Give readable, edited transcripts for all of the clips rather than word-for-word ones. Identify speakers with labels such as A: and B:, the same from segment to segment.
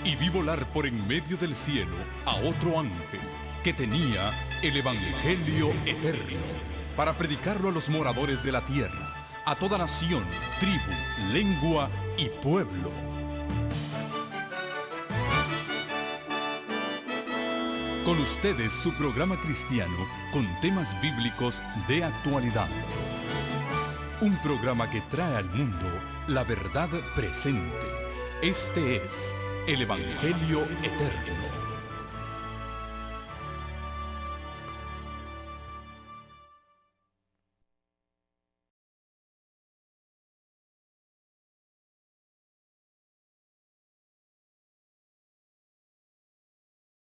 A: y vi volar por en medio del cielo a otro ángel que tenía el Evangelio eterno para predicarlo a los moradores de la tierra, a toda nación, tribu, lengua y pueblo. Con ustedes su programa cristiano con temas bíblicos de actualidad. Un programa que trae al mundo la verdad presente. Este es el Evangelio Eterno.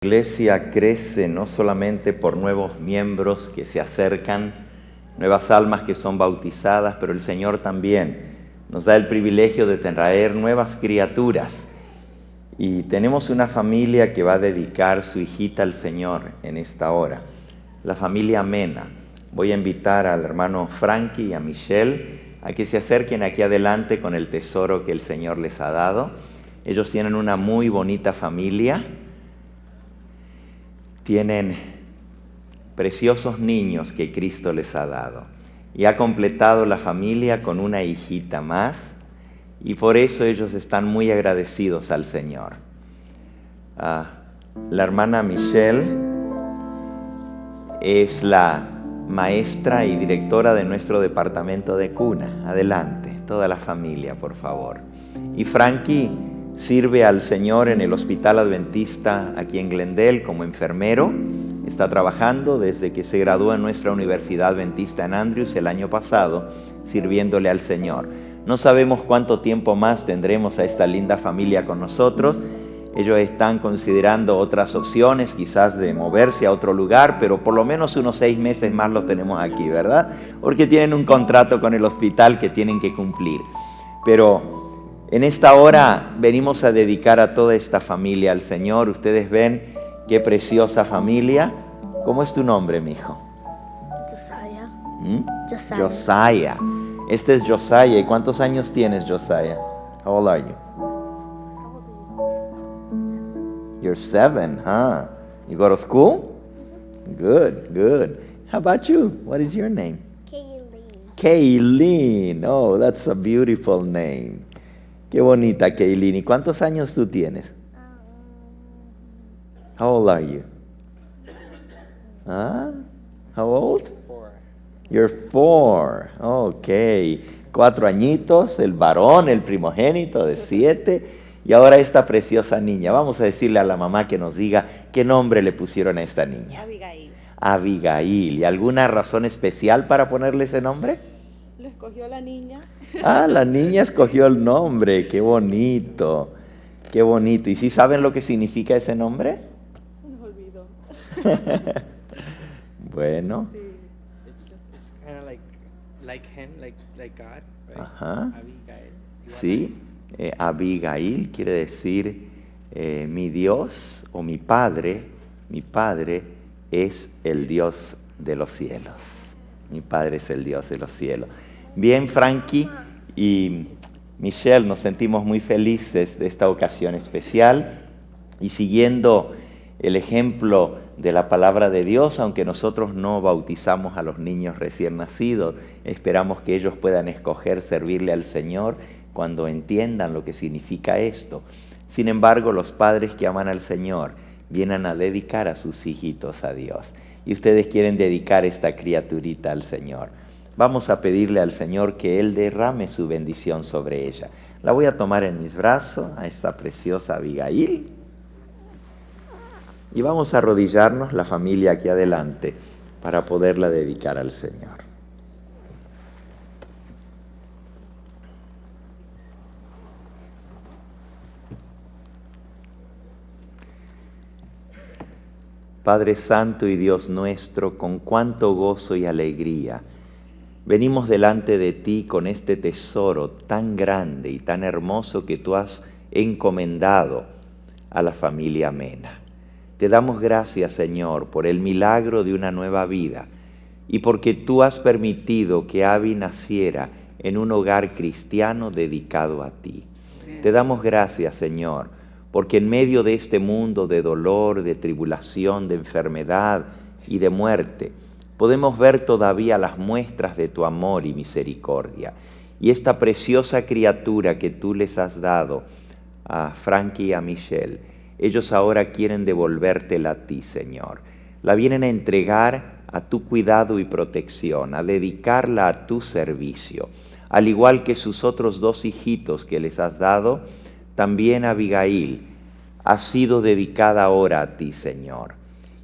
B: La iglesia crece no solamente por nuevos miembros que se acercan, nuevas almas que son bautizadas, pero el Señor también nos da el privilegio de traer nuevas criaturas. Y tenemos una familia que va a dedicar su hijita al Señor en esta hora, la familia Mena. Voy a invitar al hermano Frankie y a Michelle a que se acerquen aquí adelante con el tesoro que el Señor les ha dado. Ellos tienen una muy bonita familia. Tienen preciosos niños que Cristo les ha dado. Y ha completado la familia con una hijita más. Y por eso ellos están muy agradecidos al Señor. La hermana Michelle es la maestra y directora de nuestro departamento de cuna. Adelante, toda la familia, por favor. Y Frankie sirve al Señor en el Hospital Adventista aquí en Glendale como enfermero. Está trabajando desde que se graduó en nuestra Universidad Adventista en Andrews el año pasado, sirviéndole al Señor. No sabemos cuánto tiempo más tendremos a esta linda familia con nosotros. Ellos están considerando otras opciones, quizás de moverse a otro lugar, pero por lo menos unos 6 meses más los tenemos aquí, ¿verdad? Porque tienen un contrato con el hospital que tienen que cumplir. Pero en esta hora venimos a dedicar a toda esta familia al Señor. Ustedes ven qué preciosa familia. ¿Cómo es tu nombre, mijo?
C: Josiah.
B: Josiah. Este es Josiah. ¿Y cuántos años tienes, Josiah? How old are you? You're 7, huh? You go to school? Good, good. How about you? What is your name? Kayleen. Oh, that's a beautiful name. Qué bonita, Kayleen. ¿Y cuántos años tú tienes? How old are you? How old?
D: 4.
B: You're 4. Ok. 4 añitos, el varón, el primogénito de 7. Y ahora esta preciosa niña. Vamos a decirle a la mamá que nos diga qué nombre le pusieron a esta niña.
D: Abigail.
B: Abigail. ¿Y alguna razón especial para ponerle ese nombre?
D: Lo escogió la niña.
B: La niña escogió el nombre. Qué bonito. Qué bonito. ¿Y sí saben lo que significa ese nombre?
D: Nos olvidó.
B: Bueno.
D: Sí. It's kind of like him, like God, right?
B: Ajá.
D: Abigail.
B: Sí. Abigail quiere decir mi Dios o mi Padre es el Dios de los cielos. Mi Padre es el Dios de los cielos. Bien, Frankie y Michelle, nos sentimos muy felices de esta ocasión especial y siguiendo el ejemplo de la palabra de Dios, aunque nosotros no bautizamos a los niños recién nacidos, esperamos que ellos puedan escoger servirle al Señor cuando entiendan lo que significa esto. Sin embargo, los padres que aman al Señor vienen a dedicar a sus hijitos a Dios. Y ustedes quieren dedicar esta criaturita al Señor. Vamos a pedirle al Señor que Él derrame su bendición sobre ella. La voy a tomar en mis brazos, a esta preciosa Abigail. Y vamos a arrodillarnos, la familia aquí adelante, para poderla dedicar al Señor. Padre Santo y Dios nuestro, con cuánto gozo y alegría venimos delante de ti con este tesoro tan grande y tan hermoso que tú has encomendado a la familia Mena. Te damos gracias, Señor, por el milagro de una nueva vida y porque tú has permitido que Abby naciera en un hogar cristiano dedicado a ti. Te damos gracias, Señor, porque en medio de este mundo de dolor, de tribulación, de enfermedad y de muerte, podemos ver todavía las muestras de tu amor y misericordia. Y esta preciosa criatura que tú les has dado a Frankie y a Michelle, ellos ahora quieren devolvértela a ti, Señor. La vienen a entregar a tu cuidado y protección, a dedicarla a tu servicio. Al igual que sus otros 2 hijitos que les has dado, también Abigail ha sido dedicada ahora a ti, Señor.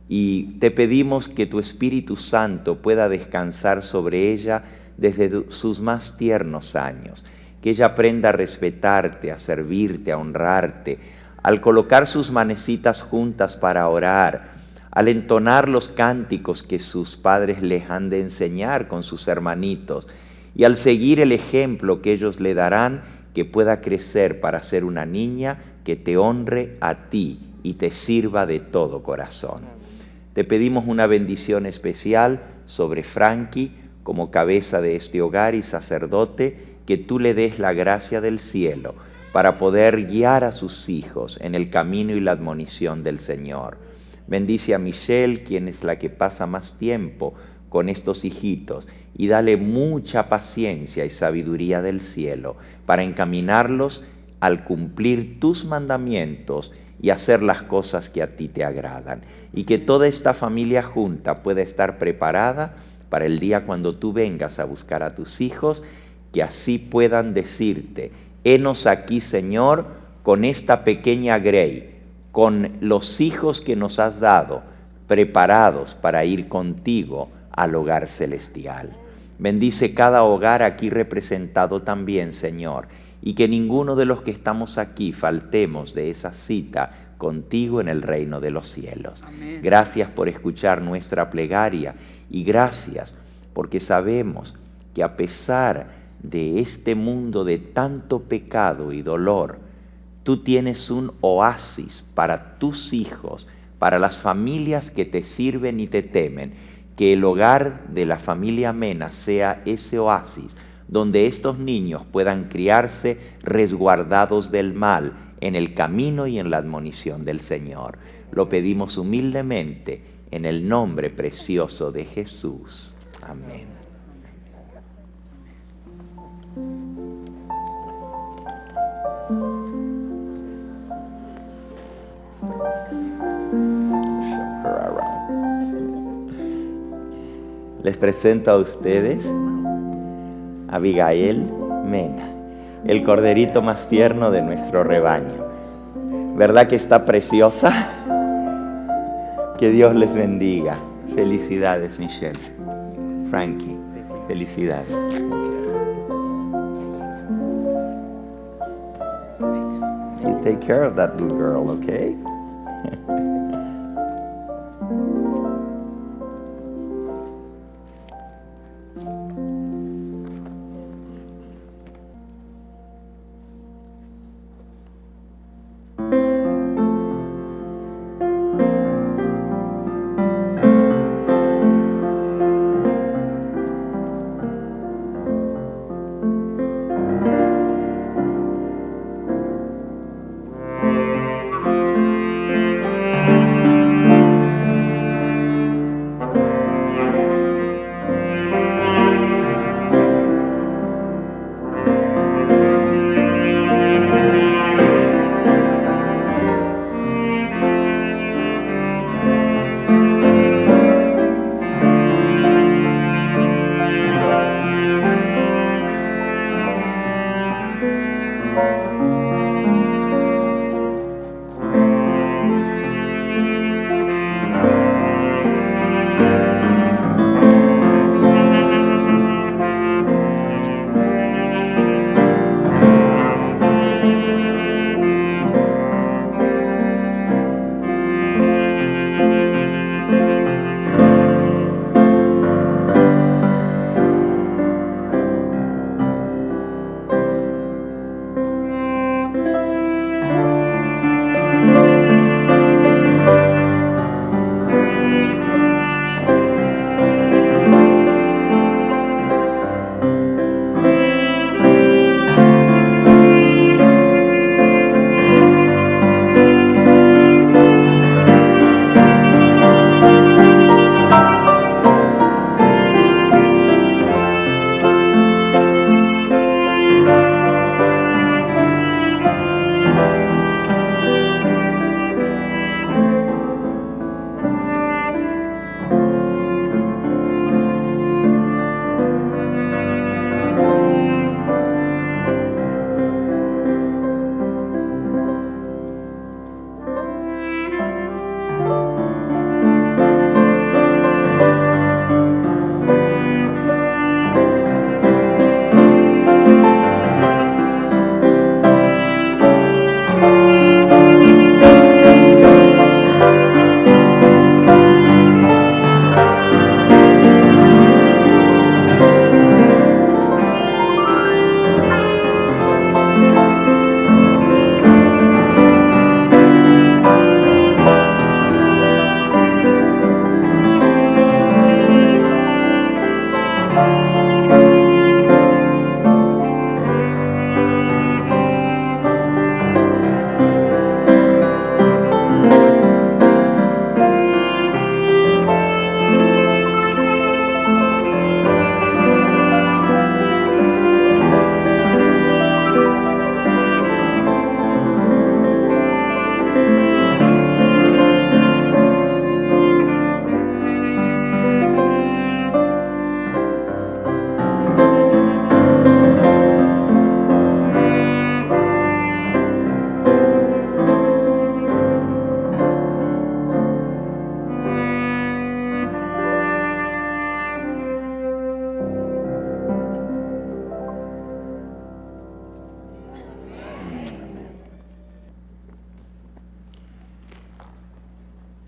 B: Y te pedimos que tu Espíritu Santo pueda descansar sobre ella desde sus más tiernos años, que ella aprenda a respetarte, a servirte, a honrarte, al colocar sus manecitas juntas para orar, al entonar los cánticos que sus padres les han de enseñar con sus hermanitos, y al seguir el ejemplo que ellos le darán, que pueda crecer para ser una niña que te honre a ti y te sirva de todo corazón. Te pedimos una bendición especial sobre Frankie como cabeza de este hogar y sacerdote, que tú le des la gracia del cielo para poder guiar a sus hijos en el camino y la admonición del Señor. Bendice a Michelle, quien es la que pasa más tiempo con estos hijitos, y dale mucha paciencia y sabiduría del cielo para encaminarlos al cumplir tus mandamientos y hacer las cosas que a ti te agradan. Y que toda esta familia junta pueda estar preparada para el día cuando tú vengas a buscar a tus hijos, que así puedan decirte: henos aquí, Señor, con esta pequeña Grey, con los hijos que nos has dado, preparados para ir contigo al hogar celestial. Bendice cada hogar aquí representado también, Señor, y que ninguno de los que estamos aquí faltemos de esa cita contigo en el reino de los cielos.
C: Amén.
B: Gracias por escuchar nuestra plegaria y gracias porque sabemos que a pesar de este mundo de tanto pecado y dolor, tú tienes un oasis para tus hijos, para las familias que te sirven y te temen. Que el hogar de la familia Mena sea ese oasis donde estos niños puedan criarse resguardados del mal en el camino y en la admonición del Señor. Lo pedimos humildemente en el nombre precioso de Jesús. Amén. Les presento a ustedes a Abigail Mena, el corderito más tierno de nuestro rebaño. ¿Verdad que está preciosa? Que Dios les bendiga. Felicidades, Michelle. Frankie, felicidades. You take care of that little girl, okay?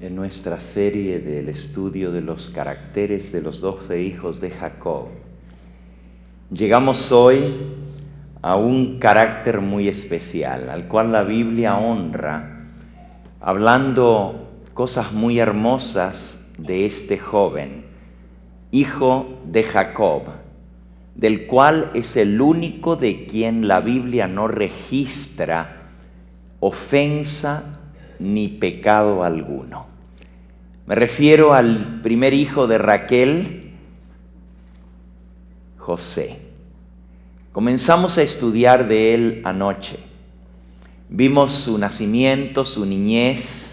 B: en nuestra serie del estudio de los caracteres de los 12 hijos de Jacob. Llegamos hoy a un carácter muy especial, al cual la Biblia honra, hablando cosas muy hermosas de este joven, hijo de Jacob, del cual es el único de quien la Biblia no registra ofensa ni pecado alguno. Me refiero al primer hijo de Raquel, José. Comenzamos a estudiar de él anoche. Vimos su nacimiento, su niñez,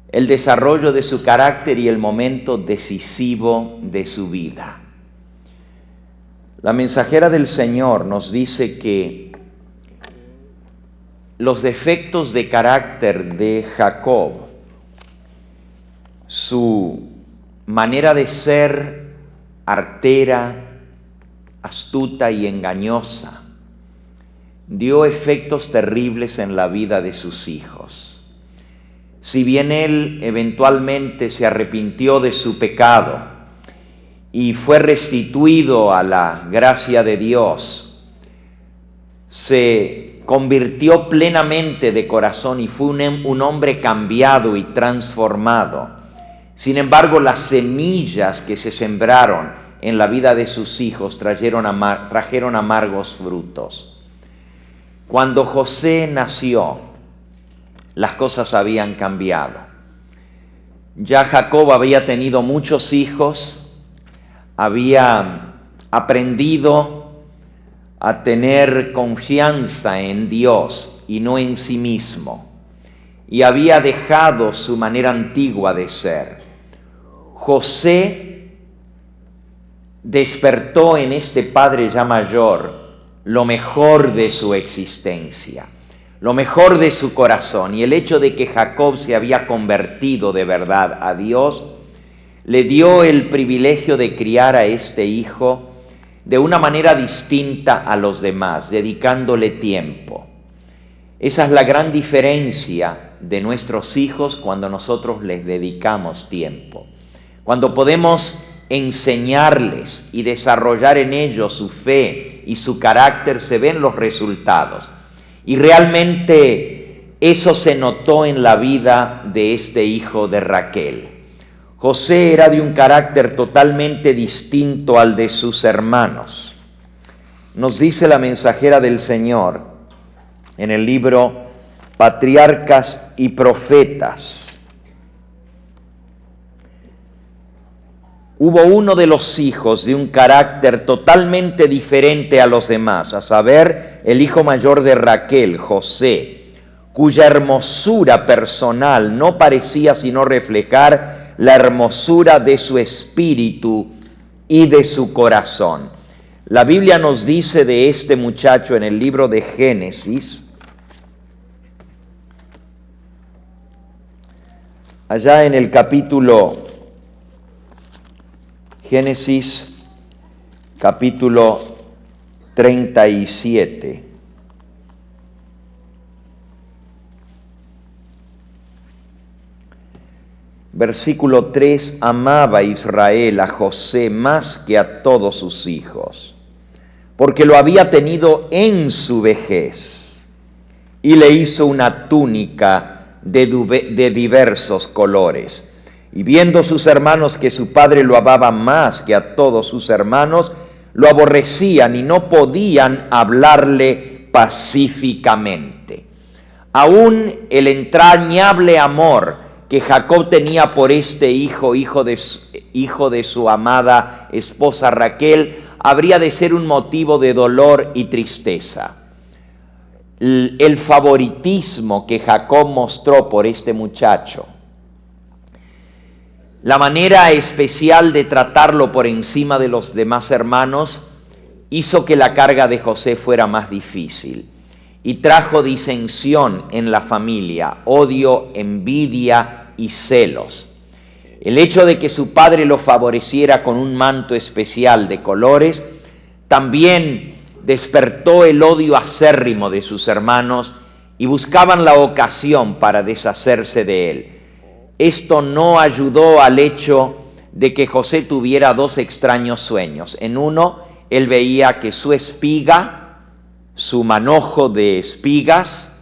B: el desarrollo de su carácter y el momento decisivo de su vida. La mensajera del Señor nos dice que los defectos de carácter de Jacob, su manera de ser artera, astuta y engañosa, dio efectos terribles en la vida de sus hijos. Si bien él eventualmente se arrepintió de su pecado y fue restituido a la gracia de Dios, se convirtió plenamente de corazón y fue un hombre cambiado y transformado. Sin embargo, las semillas que se sembraron en la vida de sus hijos trajeron amargos frutos. Cuando José nació, las cosas habían cambiado. Ya Jacob había tenido muchos hijos, había aprendido a tener confianza en Dios y no en sí mismo, y había dejado su manera antigua de ser. José despertó en este padre ya mayor lo mejor de su existencia, lo mejor de su corazón, y el hecho de que Jacob se había convertido de verdad a Dios le dio el privilegio de criar a este hijo de una manera distinta a los demás, dedicándole tiempo. Esa es la gran diferencia de nuestros hijos cuando nosotros les dedicamos tiempo. Cuando podemos enseñarles y desarrollar en ellos su fe y su carácter, se ven los resultados. Y realmente eso se notó en la vida de este hijo de Raquel. José era de un carácter totalmente distinto al de sus hermanos. Nos dice la mensajera del Señor en el libro Patriarcas y Profetas. Hubo uno de los hijos de un carácter totalmente diferente a los demás, a saber, el hijo mayor de Raquel, José, cuya hermosura personal no parecía sino reflejar la hermosura de su espíritu y de su corazón. La Biblia nos dice de este muchacho en el libro de Génesis, allá en el capítulo Génesis, capítulo 37. Versículo 3, amaba Israel a José más que a todos sus hijos, porque lo había tenido en su vejez, y le hizo una túnica de diversos colores. Y viendo sus hermanos que su padre lo amaba más que a todos sus hermanos, lo aborrecían y no podían hablarle pacíficamente. Aún el entrañable amor que Jacob tenía por este hijo de su amada esposa Raquel, habría de ser un motivo de dolor y tristeza. El favoritismo que Jacob mostró por este muchacho, la manera especial de tratarlo por encima de los demás hermanos, hizo que la carga de José fuera más difícil y trajo disensión en la familia, odio, envidia y celos. El hecho de que su padre lo favoreciera con un manto especial de colores también despertó el odio acérrimo de sus hermanos y buscaban la ocasión para deshacerse de él. esto no ayudó al hecho de que José tuviera dos extraños sueños. En uno, él veía que su espiga, su manojo de espigas,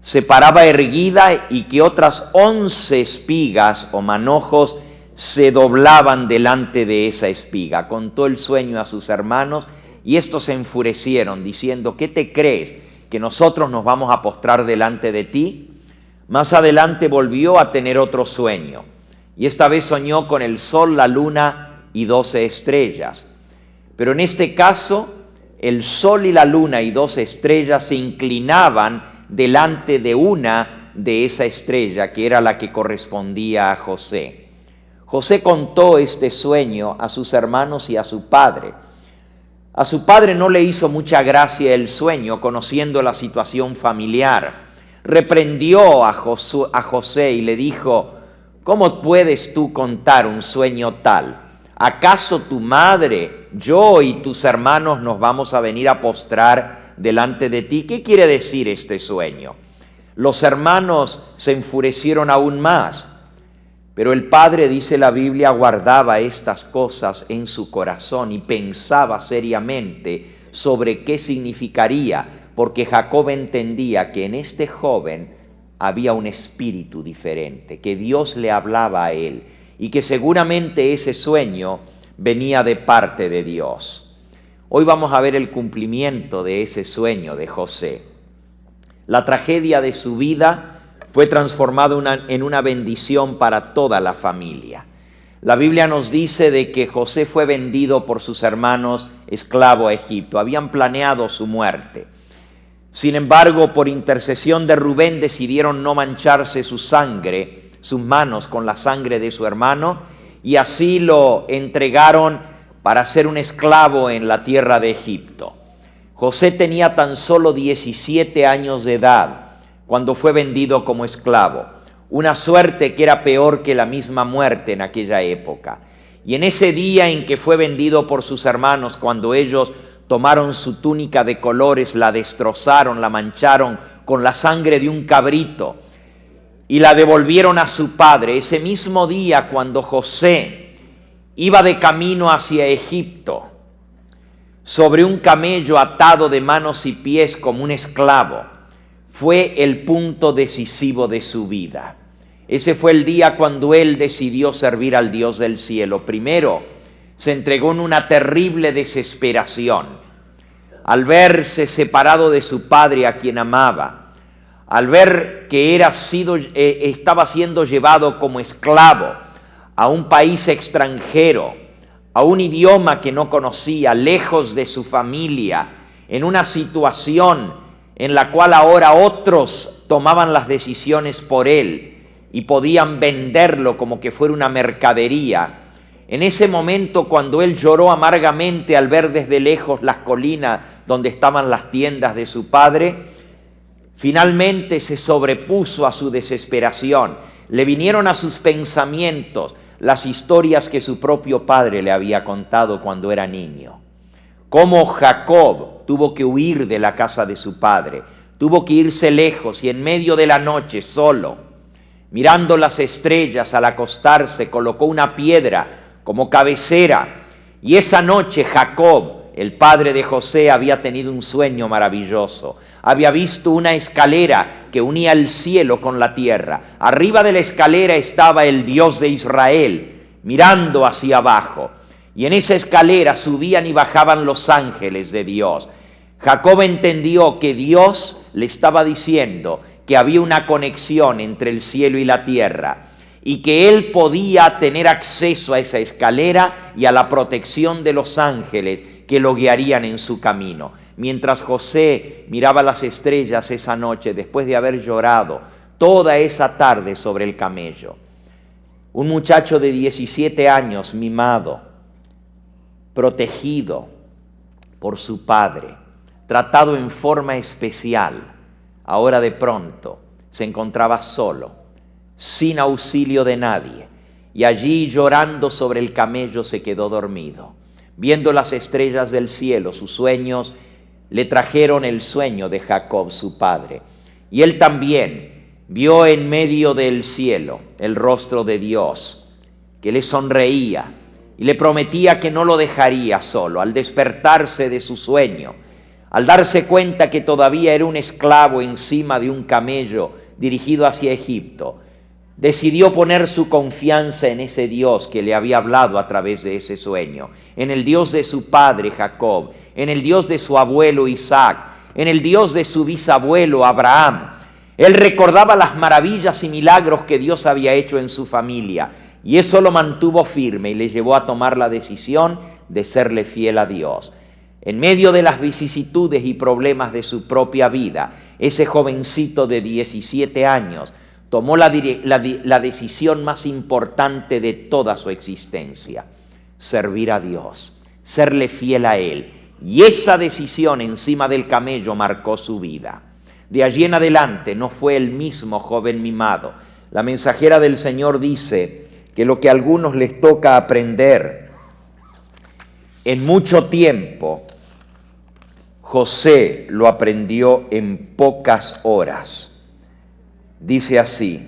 B: se paraba erguida y que otras 11 espigas o manojos se doblaban delante de esa espiga. Contó el sueño a sus hermanos y estos se enfurecieron diciendo: ¿qué te crees? ¿Que nosotros nos vamos a postrar delante de ti? Más adelante volvió a tener otro sueño y esta vez soñó con el sol, la luna y 12 estrellas. Pero en este caso, el sol y la luna y 12 estrellas se inclinaban delante de una de esa estrella, que era la que correspondía a José. José contó este sueño a sus hermanos y a su padre. A su padre no le hizo mucha gracia el sueño, conociendo la situación familiar. Reprendió a José y le dijo: ¿cómo puedes tú contar un sueño tal? ¿Acaso tu madre, yo y tus hermanos nos vamos a venir a postrar delante de ti? ¿Qué quiere decir este sueño? Los hermanos se enfurecieron aún más, pero el padre, dice la Biblia, guardaba estas cosas en su corazón y pensaba seriamente sobre qué significaría, porque Jacob entendía que en este joven había un espíritu diferente, que Dios le hablaba a él y que seguramente ese sueño venía de parte de Dios. Hoy vamos a ver el cumplimiento de ese sueño de José. La tragedia de su vida fue transformada en una bendición para toda la familia. La Biblia nos dice de que José fue vendido por sus hermanos esclavo a Egipto. Habían planeado su muerte. Sin embargo, por intercesión de Rubén decidieron no mancharse su sangre, sus manos con la sangre de su hermano, y así lo entregaron para ser un esclavo en la tierra de Egipto. José tenía tan solo 17 años de edad cuando fue vendido como esclavo, una suerte que era peor que la misma muerte en aquella época. Y en ese día en que fue vendido por sus hermanos, cuando ellos tomaron su túnica de colores, la destrozaron, la mancharon con la sangre de un cabrito y la devolvieron a su padre, ese mismo día cuando José iba de camino hacia Egipto, sobre un camello atado de manos y pies como un esclavo, fue el punto decisivo de su vida. Ese fue el día cuando él decidió servir al Dios del cielo. Primero, se entregó en una terrible desesperación. Al verse separado de su padre a quien amaba, al ver que estaba siendo llevado como esclavo a un país extranjero, a un idioma que no conocía, lejos de su familia, en una situación en la cual ahora otros tomaban las decisiones por él y podían venderlo como que fuera una mercadería. En ese momento, cuando él lloró amargamente al ver desde lejos las colinas donde estaban las tiendas de su padre, finalmente se sobrepuso a su desesperación. Le vinieron a sus pensamientos las historias que su propio padre le había contado cuando era niño. Cómo Jacob tuvo que huir de la casa de su padre, tuvo que irse lejos y en medio de la noche, solo, mirando las estrellas al acostarse, colocó una piedra como cabecera. Y esa noche Jacob, el padre de José, había tenido un sueño maravilloso. Había visto una escalera que unía el cielo con la tierra. Arriba de la escalera estaba el Dios de Israel, mirando hacia abajo. Y en esa escalera subían y bajaban los ángeles de Dios. Jacob entendió que Dios le estaba diciendo que había una conexión entre el cielo y la tierra y que él podía tener acceso a esa escalera y a la protección de los ángeles que lo guiarían en su camino. Mientras José miraba las estrellas esa noche, después de haber llorado toda esa tarde sobre el camello, un muchacho de 17 años, mimado, protegido por su padre, tratado en forma especial, ahora de pronto se encontraba solo, sin auxilio de nadie, y allí llorando sobre el camello se quedó dormido. Viendo las estrellas del cielo, sus sueños le trajeron el sueño de Jacob, su padre. Y él también, vio en medio del cielo el rostro de Dios, que le sonreía y le prometía que no lo dejaría solo. Al despertarse de su sueño, al darse cuenta que todavía era un esclavo encima de un camello dirigido hacia Egipto, decidió poner su confianza en ese Dios que le había hablado a través de ese sueño, en el Dios de su padre Jacob, en el Dios de su abuelo Isaac, en el Dios de su bisabuelo Abraham. Él recordaba las maravillas y milagros que Dios había hecho en su familia, y eso lo mantuvo firme y le llevó a tomar la decisión de serle fiel a Dios. En medio de las vicisitudes y problemas de su propia vida, ese jovencito de 17 años tomó la decisión más importante de toda su existencia: servir a Dios, serle fiel a Él. Y esa decisión encima del camello marcó su vida. De allí en adelante no fue el mismo joven mimado. La mensajera del Señor dice que lo que a algunos les toca aprender en mucho tiempo, José lo aprendió en pocas horas. Dice así: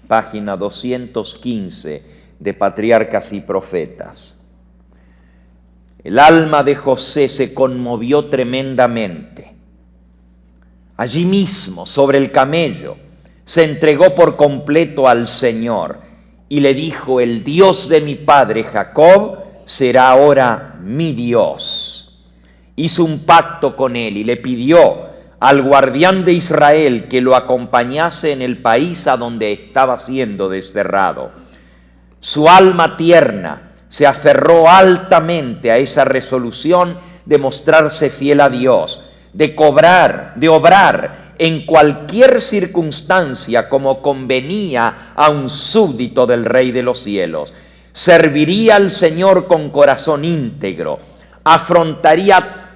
B: página 215 de Patriarcas y Profetas. El alma de José se conmovió tremendamente. Allí mismo, sobre el camello, se entregó por completo al Señor y le dijo: el Dios de mi padre Jacob será ahora mi Dios. Hizo un pacto con él y le pidió al guardián de Israel que lo acompañase en el país a donde estaba siendo desterrado. Su alma tierna se aferró altamente a esa resolución de mostrarse fiel a Dios, de obrar en cualquier circunstancia como convenía a un súbdito del Rey de los cielos. Serviría al Señor con corazón íntegro, afrontaría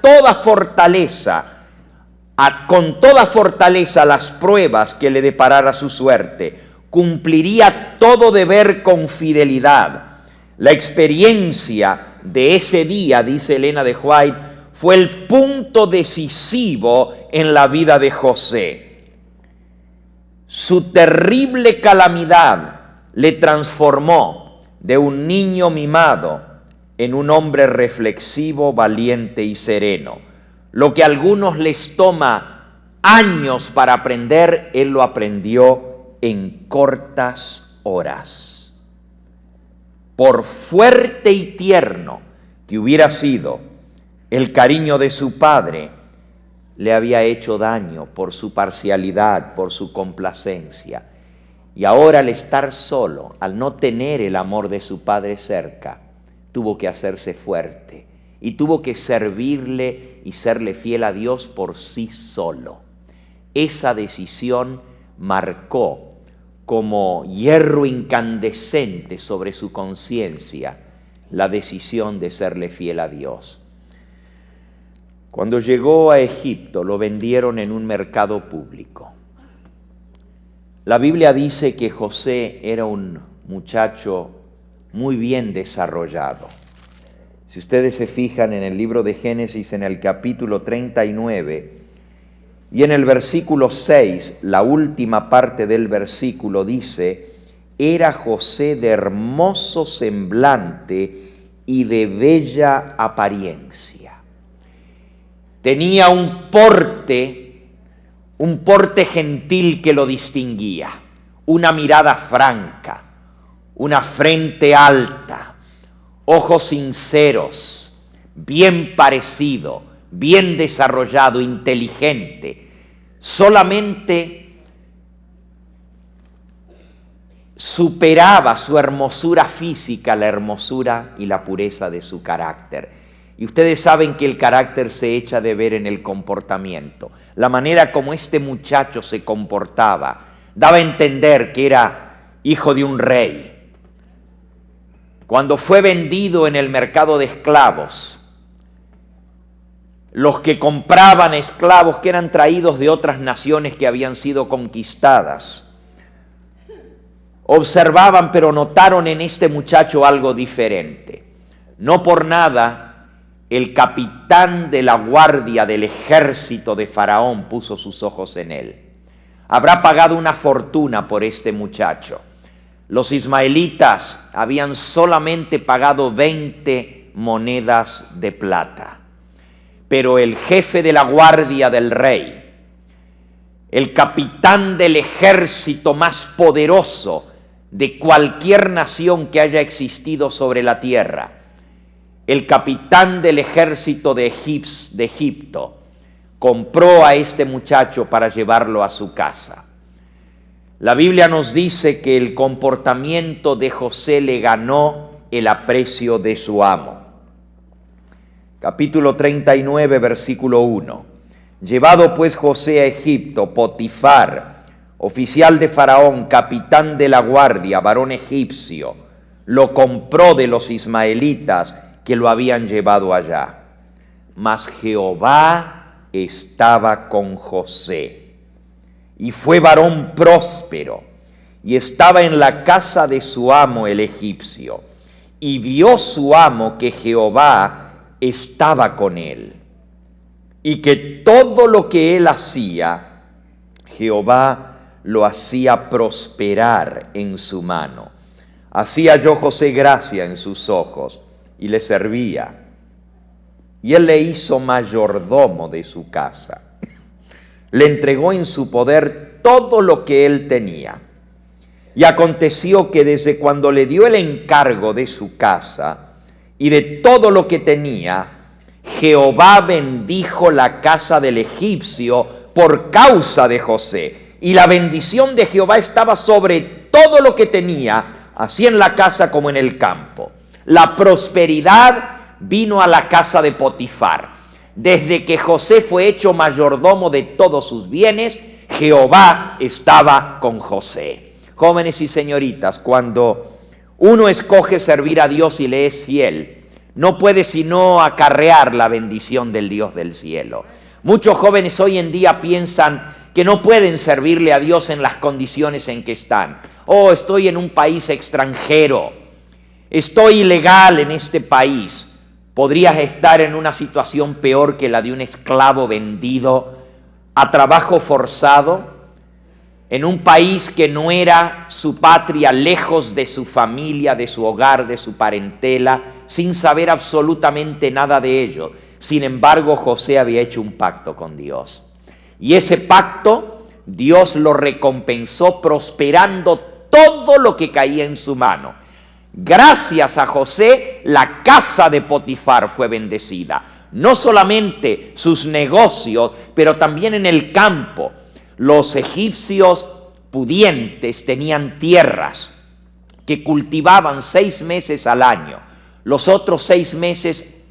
B: con toda fortaleza las pruebas que le deparara su suerte, cumpliría todo deber con fidelidad. La experiencia de ese día, dice Elena de White, fue el punto decisivo en la vida de José. Su terrible calamidad le transformó de un niño mimado en un hombre reflexivo, valiente y sereno. Lo que a algunos les toma años para aprender, él lo aprendió en cortas horas. Por fuerte y tierno que hubiera sido el cariño de su padre, le había hecho daño por su parcialidad, por su complacencia. Y ahora, al estar solo, al no tener el amor de su padre cerca, tuvo que hacerse fuerte y tuvo que servirle y serle fiel a Dios por sí solo. Esa decisión marcó como hierro incandescente sobre su conciencia la decisión de serle fiel a Dios. Cuando llegó a Egipto, lo vendieron en un mercado público. La Biblia dice que José era un muchacho muy bien desarrollado. Si ustedes se fijan en el libro de Génesis, en el capítulo 39, y en el versículo 6, la última parte del versículo dice: era José de hermoso semblante y de bella apariencia. Tenía un porte gentil que lo distinguía, una mirada franca, una frente alta, ojos sinceros, bien parecido, bien desarrollado, inteligente. Solamente superaba su hermosura física la hermosura y la pureza de su carácter. Y ustedes saben que el carácter se echa de ver en el comportamiento. La manera como este muchacho se comportaba daba a entender que era hijo de un rey. Cuando fue vendido en el mercado de esclavos, los que compraban esclavos que eran traídos de otras naciones que habían sido conquistadas, observaban, pero notaron en este muchacho algo diferente. No por nada, el capitán de la guardia del ejército de Faraón puso sus ojos en él. Habrá pagado una fortuna por este muchacho. Los ismaelitas habían solamente pagado 20 monedas de plata. Pero el jefe de la guardia del rey, el capitán del ejército más poderoso de cualquier nación que haya existido sobre la tierra, el capitán del ejército de Egipto, compró a este muchacho para llevarlo a su casa. La Biblia nos dice que el comportamiento de José le ganó el aprecio de su amo. Capítulo 39, versículo 1. Llevado pues José a Egipto, Potifar, oficial de Faraón, capitán de la guardia, varón egipcio, lo compró de los ismaelitas que lo habían llevado allá. Mas Jehová estaba con José, y fue varón próspero, y estaba en la casa de su amo el egipcio, y vio su amo que Jehová estaba con él, y que todo lo que él hacía, Jehová lo hacía prosperar en su mano. Así halló José gracia en sus ojos, y le servía. Y él le hizo mayordomo de su casa. Le entregó en su poder todo lo que él tenía. Y aconteció que desde cuando le dio el encargo de su casa y de todo lo que tenía, Jehová bendijo la casa del egipcio por causa de José. Y la bendición de Jehová estaba sobre todo lo que tenía, así en la casa como en el campo. La prosperidad vino a la casa de Potifar. Desde que José fue hecho mayordomo de todos sus bienes, Jehová estaba con José. Jóvenes y señoritas, cuando uno escoge servir a Dios y le es fiel, no puede sino acarrear la bendición del Dios del cielo. Muchos jóvenes hoy en día piensan que no pueden servirle a Dios en las condiciones en que están. Oh, estoy en un país extranjero, estoy ilegal en este país. Podrías estar en una situación peor que la de un esclavo vendido a trabajo forzado, en un país que no era su patria, lejos de su familia, de su hogar, de su parentela, sin saber absolutamente nada de ello. Sin embargo, José había hecho un pacto con Dios. Y ese pacto, Dios lo recompensó prosperando todo lo que caía en su mano. Gracias a José, la casa de Potifar fue bendecida. No solamente sus negocios, pero también en el campo. Los egipcios pudientes tenían tierras que cultivaban 6 meses al año. Los otros 6 meses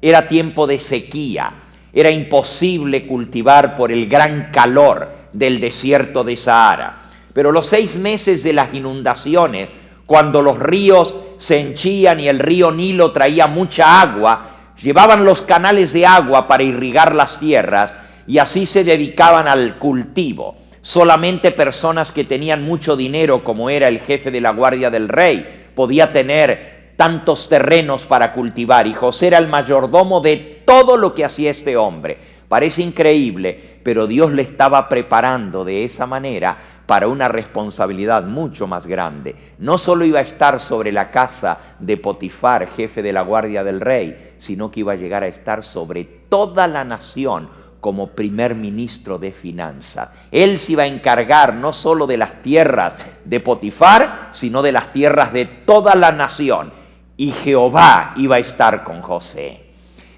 B: era tiempo de sequía. Era imposible cultivar por el gran calor del desierto de Sahara. Pero los 6 meses de las inundaciones, cuando los ríos se henchían y el río Nilo traía mucha agua, llevaban los canales de agua para irrigar las tierras y así se dedicaban al cultivo. Solamente personas que tenían mucho dinero, como era el jefe de la guardia del rey, podía tener tantos terrenos para cultivar, y José era el mayordomo de todo lo que hacía este hombre. Parece increíble, pero Dios le estaba preparando de esa manera para una responsabilidad mucho más grande. No solo iba a estar sobre la casa de Potifar, jefe de la guardia del rey, sino que iba a llegar a estar sobre toda la nación como primer ministro de finanzas. Él se iba a encargar no solo de las tierras de Potifar, sino de las tierras de toda la nación. Y Jehová iba a estar con José.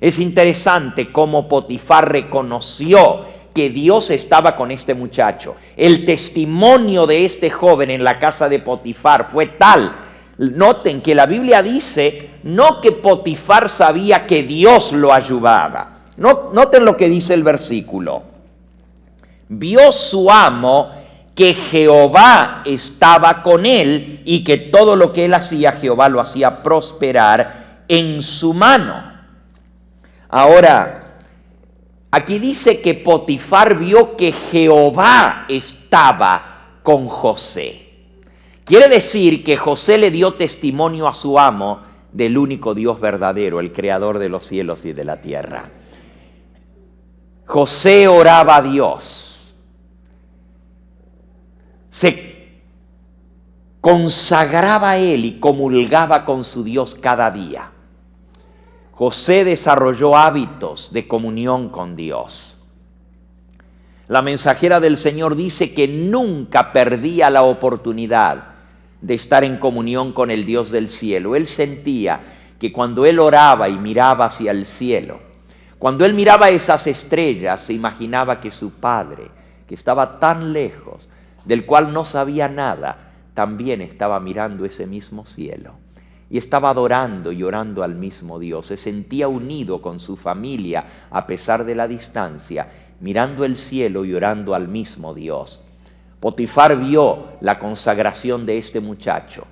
B: Es interesante cómo Potifar reconoció que Dios estaba con este muchacho. El testimonio de este joven en la casa de Potifar fue tal. Noten que la Biblia dice no que Potifar sabía que Dios lo ayudaba. Noten lo que dice el versículo. Vio su amo que Jehová estaba con él y que todo lo que él hacía, Jehová lo hacía prosperar en su mano. Ahora, aquí dice que Potifar vio que Jehová estaba con José. Quiere decir que José le dio testimonio a su amo del único Dios verdadero, el creador de los cielos y de la tierra. José oraba a Dios, se consagraba a Él y comulgaba con su Dios cada día. José desarrolló hábitos de comunión con Dios. La mensajera del Señor dice que nunca perdía la oportunidad de estar en comunión con el Dios del cielo. Él sentía que cuando él oraba y miraba hacia el cielo, cuando él miraba esas estrellas, se imaginaba que su Padre, que estaba tan lejos, del cual no sabía nada, también estaba mirando ese mismo cielo. Y estaba adorando y orando al mismo Dios. Se sentía unido con su familia a pesar de la distancia, mirando el cielo y orando al mismo Dios. Potifar vio la consagración de este muchacho,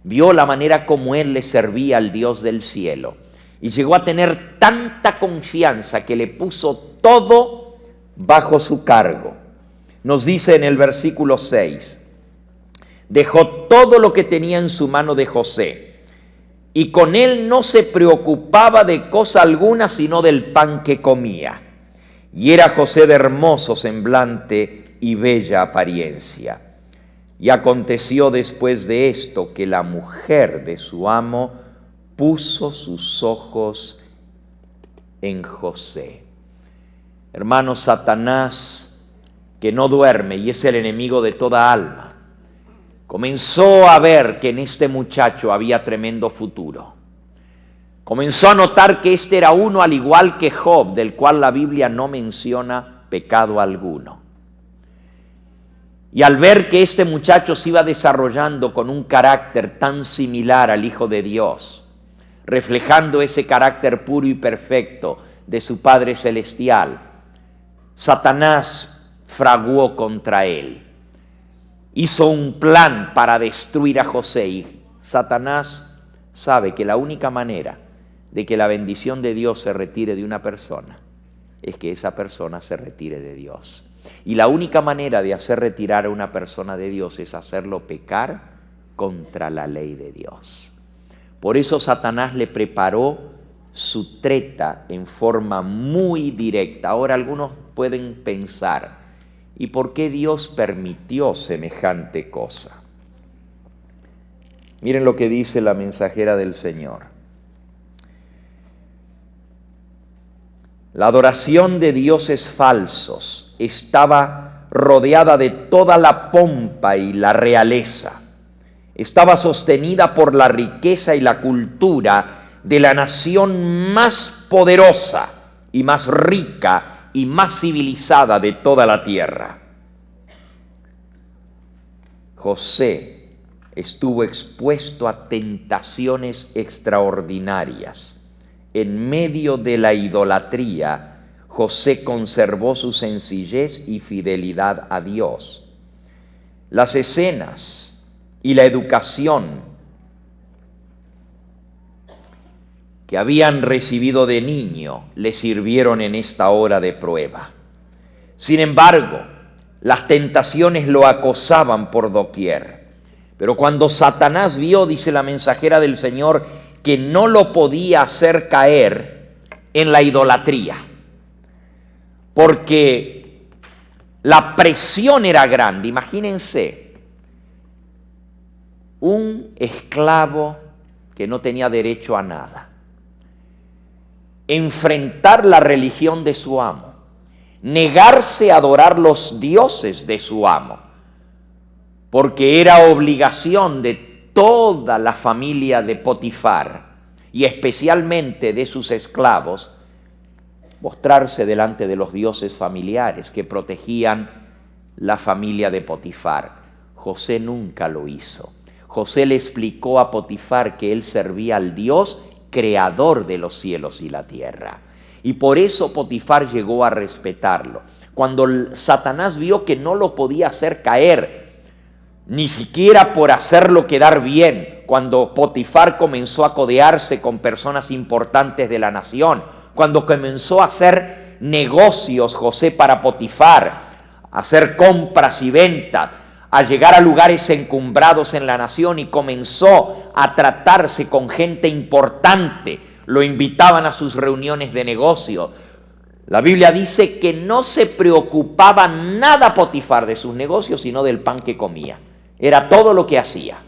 B: vio la manera como él le servía al Dios del cielo y llegó a tener tanta confianza que le puso todo bajo su cargo. Nos dice en el versículo 6, dejó todo lo que tenía en su mano de José y con él no se preocupaba de cosa alguna sino del pan que comía. Y era José de hermoso semblante y bella apariencia. Y aconteció después de esto que la mujer de su amo puso sus ojos en José. Hermanos, Satanás, que no duerme y es el enemigo de toda alma, comenzó a ver que en este muchacho había tremendo futuro. Comenzó a notar que este era uno al igual que Job, del cual la Biblia no menciona pecado alguno. Y al ver que este muchacho se iba desarrollando con un carácter tan similar al Hijo de Dios, reflejando ese carácter puro y perfecto de su Padre Celestial, Satanás fraguó contra él. Hizo un plan para destruir a José y Satanás sabe que la única manera de que la bendición de Dios se retire de una persona es que esa persona se retire de Dios. Y la única manera de hacer retirar a una persona de Dios es hacerlo pecar contra la ley de Dios. Por eso Satanás le preparó su treta en forma muy directa. Ahora algunos pueden pensar, ¿y por qué Dios permitió semejante cosa? Miren lo que dice la mensajera del Señor. La adoración de dioses falsos estaba rodeada de toda la pompa y la realeza. Estaba sostenida por la riqueza y la cultura de la nación más poderosa y más rica y más civilizada de toda la tierra. José estuvo expuesto a tentaciones extraordinarias. En medio de la idolatría, José conservó su sencillez y fidelidad a Dios. Las escenas y la educación que habían recibido de niño le sirvieron en esta hora de prueba. Sin embargo, las tentaciones lo acosaban por doquier. Pero cuando Satanás vio, dice la mensajera del Señor, que no lo podía hacer caer en la idolatría, porque la presión era grande. Imagínense, un esclavo que no tenía derecho a nada, enfrentar la religión de su amo, negarse a adorar los dioses de su amo, porque era obligación de toda la familia de Potifar y especialmente de sus esclavos mostrarse delante de los dioses familiares que protegían la familia de Potifar. José nunca lo hizo. José le explicó a Potifar que él servía al Dios creador de los cielos y la tierra. Y por eso Potifar llegó a respetarlo. Cuando Satanás vio que no lo podía hacer caer, ni siquiera por hacerlo quedar bien, cuando Potifar comenzó a codearse con personas importantes de la nación, cuando comenzó a hacer negocios José para Potifar, a hacer compras y ventas, a llegar a lugares encumbrados en la nación y comenzó a tratarse con gente importante. Lo invitaban a sus reuniones de negocio. La Biblia dice que no se preocupaba nada Potifar de sus negocios, sino del pan que comía. Era todo lo que hacía.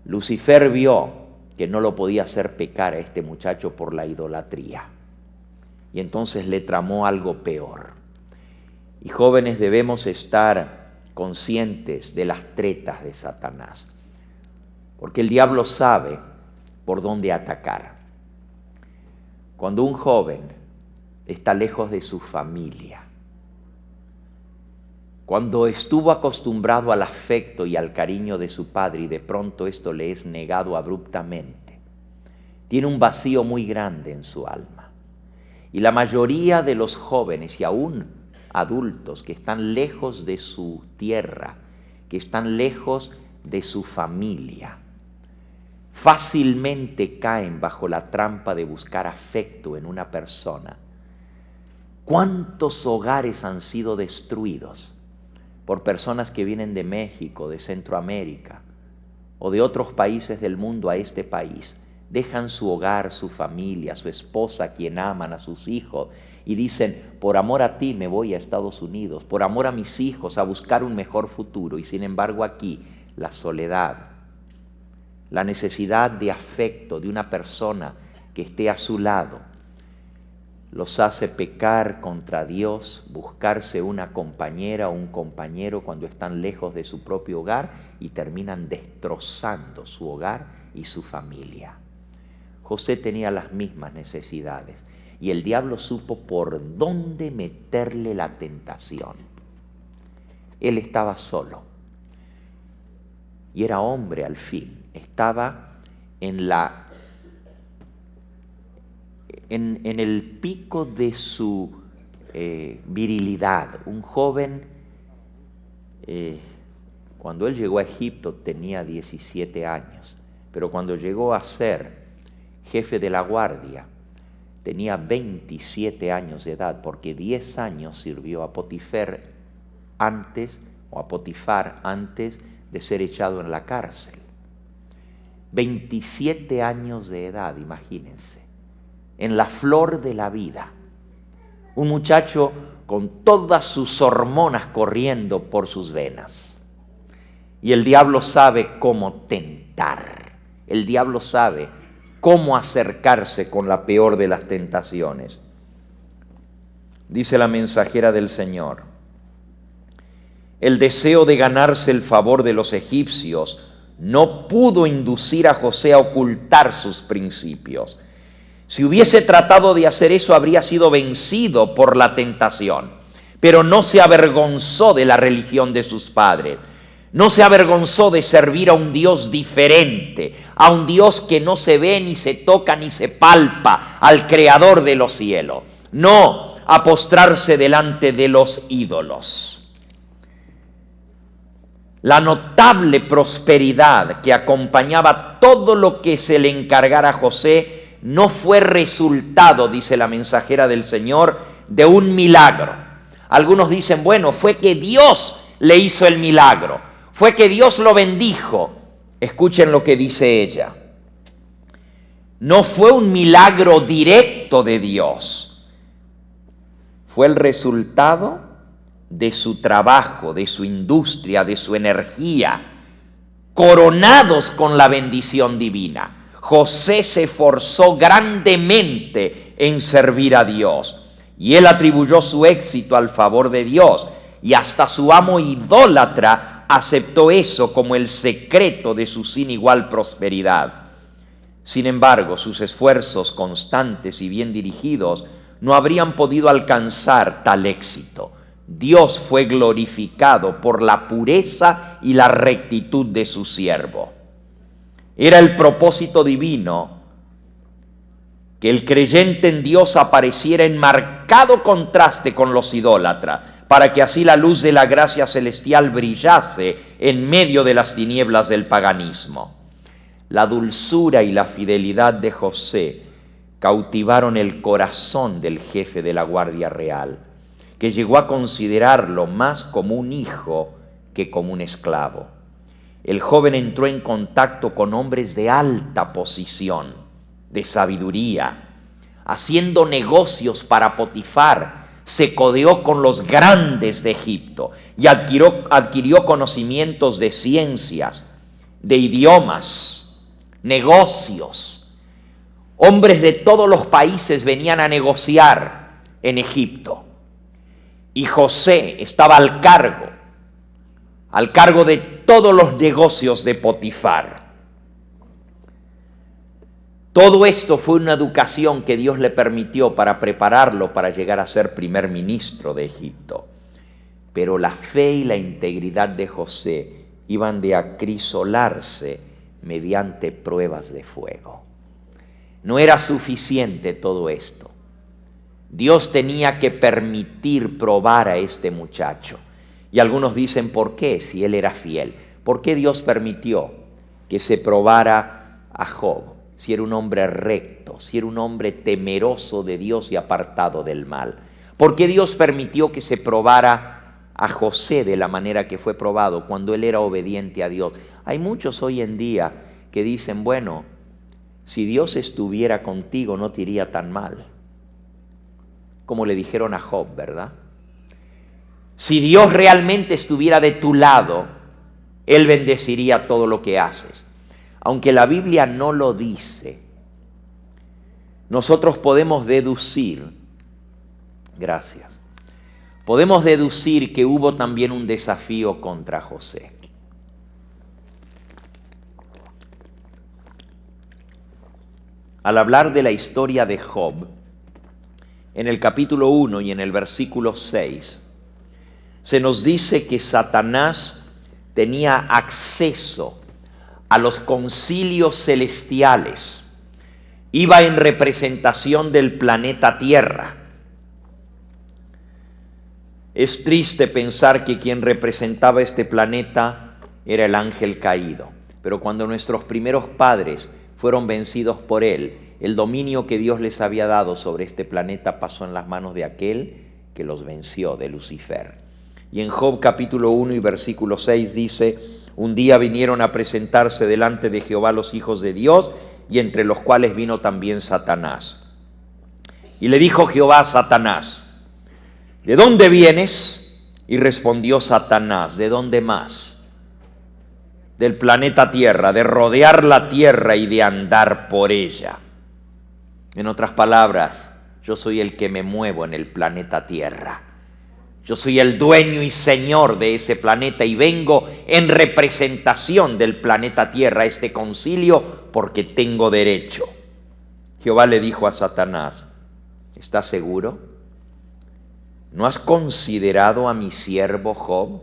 B: Lucifer vio que no lo podía hacer pecar a este muchacho por la idolatría. Y entonces le tramó algo peor. Y jóvenes, debemos estar conscientes de las tretas de Satanás, porque el diablo sabe por dónde atacar. Cuando un joven está lejos de su familia, cuando estuvo acostumbrado al afecto y al cariño de su padre y de pronto esto le es negado abruptamente, tiene un vacío muy grande en su alma. Y la mayoría de los jóvenes y aún adultos que están lejos de su tierra, que están lejos de su familia, fácilmente caen bajo la trampa de buscar afecto en una persona. ¿Cuántos hogares han sido destruidos por personas que vienen de México, de Centroamérica o de otros países del mundo a este país? Dejan su hogar, su familia, su esposa, a quien aman, a sus hijos, y dicen, por amor a ti me voy a Estados Unidos, por amor a mis hijos, a buscar un mejor futuro. Y sin embargo aquí, la soledad, la necesidad de afecto de una persona que esté a su lado, los hace pecar contra Dios, buscarse una compañera o un compañero cuando están lejos de su propio hogar y terminan destrozando su hogar y su familia. José tenía las mismas necesidades y el diablo supo por dónde meterle la tentación. Él estaba solo y era hombre al fin, estaba en el pico de su virilidad. Un joven, cuando él llegó a Egipto tenía 17 años, pero cuando llegó a ser jefe de la guardia tenía 27 años de edad, porque 10 años sirvió a Potifar antes de ser echado en la cárcel. 27 años de edad, imagínense, en la flor de la vida. Un muchacho con todas sus hormonas corriendo por sus venas. Y el diablo sabe cómo tentar. El diablo sabe cómo acercarse con la peor de las tentaciones. Dice la mensajera del Señor, el deseo de ganarse el favor de los egipcios no pudo inducir a José a ocultar sus principios. Si hubiese tratado de hacer eso, habría sido vencido por la tentación. Pero no se avergonzó de la religión de sus padres. No se avergonzó de servir a un Dios diferente, a un Dios que no se ve, ni se toca, ni se palpa, al Creador de los cielos. No a postrarse delante de los ídolos. La notable prosperidad que acompañaba todo lo que se le encargara a José no fue resultado, dice la mensajera del Señor, de un milagro. Algunos dicen, bueno, fue que Dios le hizo el milagro. Fue que Dios lo bendijo. Escuchen lo que dice ella. No fue un milagro directo de Dios. Fue el resultado de su trabajo, de su industria, de su energía, coronados con la bendición divina. José se esforzó grandemente en servir a Dios y él atribuyó su éxito al favor de Dios, y hasta su amo idólatra aceptó eso como el secreto de su sin igual prosperidad. Sin embargo, sus esfuerzos constantes y bien dirigidos no habrían podido alcanzar tal éxito. Dios fue glorificado por la pureza y la rectitud de su siervo. Era el propósito divino que el creyente en Dios apareciera en marcado contraste con los idólatras, para que así la luz de la gracia celestial brillase en medio de las tinieblas del paganismo. La dulzura y la fidelidad de José cautivaron el corazón del jefe de la Guardia Real, que llegó a considerarlo más como un hijo que como un esclavo. El joven entró en contacto con hombres de alta posición, de sabiduría, haciendo negocios para Potifar. Se codeó con los grandes de Egipto y adquirió conocimientos de ciencias, de idiomas, negocios. Hombres de todos los países venían a negociar en Egipto. Y José estaba al cargo de todos los negocios de Potifar. Todo esto fue una educación que Dios le permitió para prepararlo para llegar a ser primer ministro de Egipto. Pero la fe y la integridad de José iban de acrisolarse mediante pruebas de fuego. No era suficiente todo esto. Dios tenía que permitir probar a este muchacho. Y algunos dicen, ¿por qué? Si él era fiel. ¿Por qué Dios permitió que se probara a Job? Si era un hombre recto, si era un hombre temeroso de Dios y apartado del mal. ¿Por qué Dios permitió que se probara a José de la manera que fue probado cuando él era obediente a Dios? Hay muchos hoy en día que dicen, bueno, si Dios estuviera contigo no te iría tan mal. Como le dijeron a Job, ¿verdad? Si Dios realmente estuviera de tu lado, Él bendeciría todo lo que haces. Aunque la Biblia no lo dice, nosotros podemos deducir, podemos deducir que hubo también un desafío contra José. Al hablar de la historia de Job, en el capítulo 1 y en el versículo 6, se nos dice que Satanás tenía acceso a los concilios celestiales. Iba en representación del planeta Tierra. Es triste pensar que quien representaba este planeta era el ángel caído. Pero cuando nuestros primeros padres fueron vencidos por él, el dominio que Dios les había dado sobre este planeta pasó en las manos de aquel que los venció, de Lucifer. Y en Job capítulo 1 y versículo 6 dice, un día vinieron a presentarse delante de Jehová los hijos de Dios, y entre los cuales vino también Satanás. Y le dijo Jehová a Satanás, ¿de dónde vienes? Y respondió Satanás, ¿de dónde más? Del planeta Tierra, de rodear la tierra y de andar por ella. En otras palabras, yo soy el que me muevo en el planeta Tierra. Yo soy el dueño y señor de ese planeta y vengo en representación del planeta Tierra a este concilio porque tengo derecho. Jehová le dijo a Satanás, ¿estás seguro? ¿No has considerado a mi siervo Job?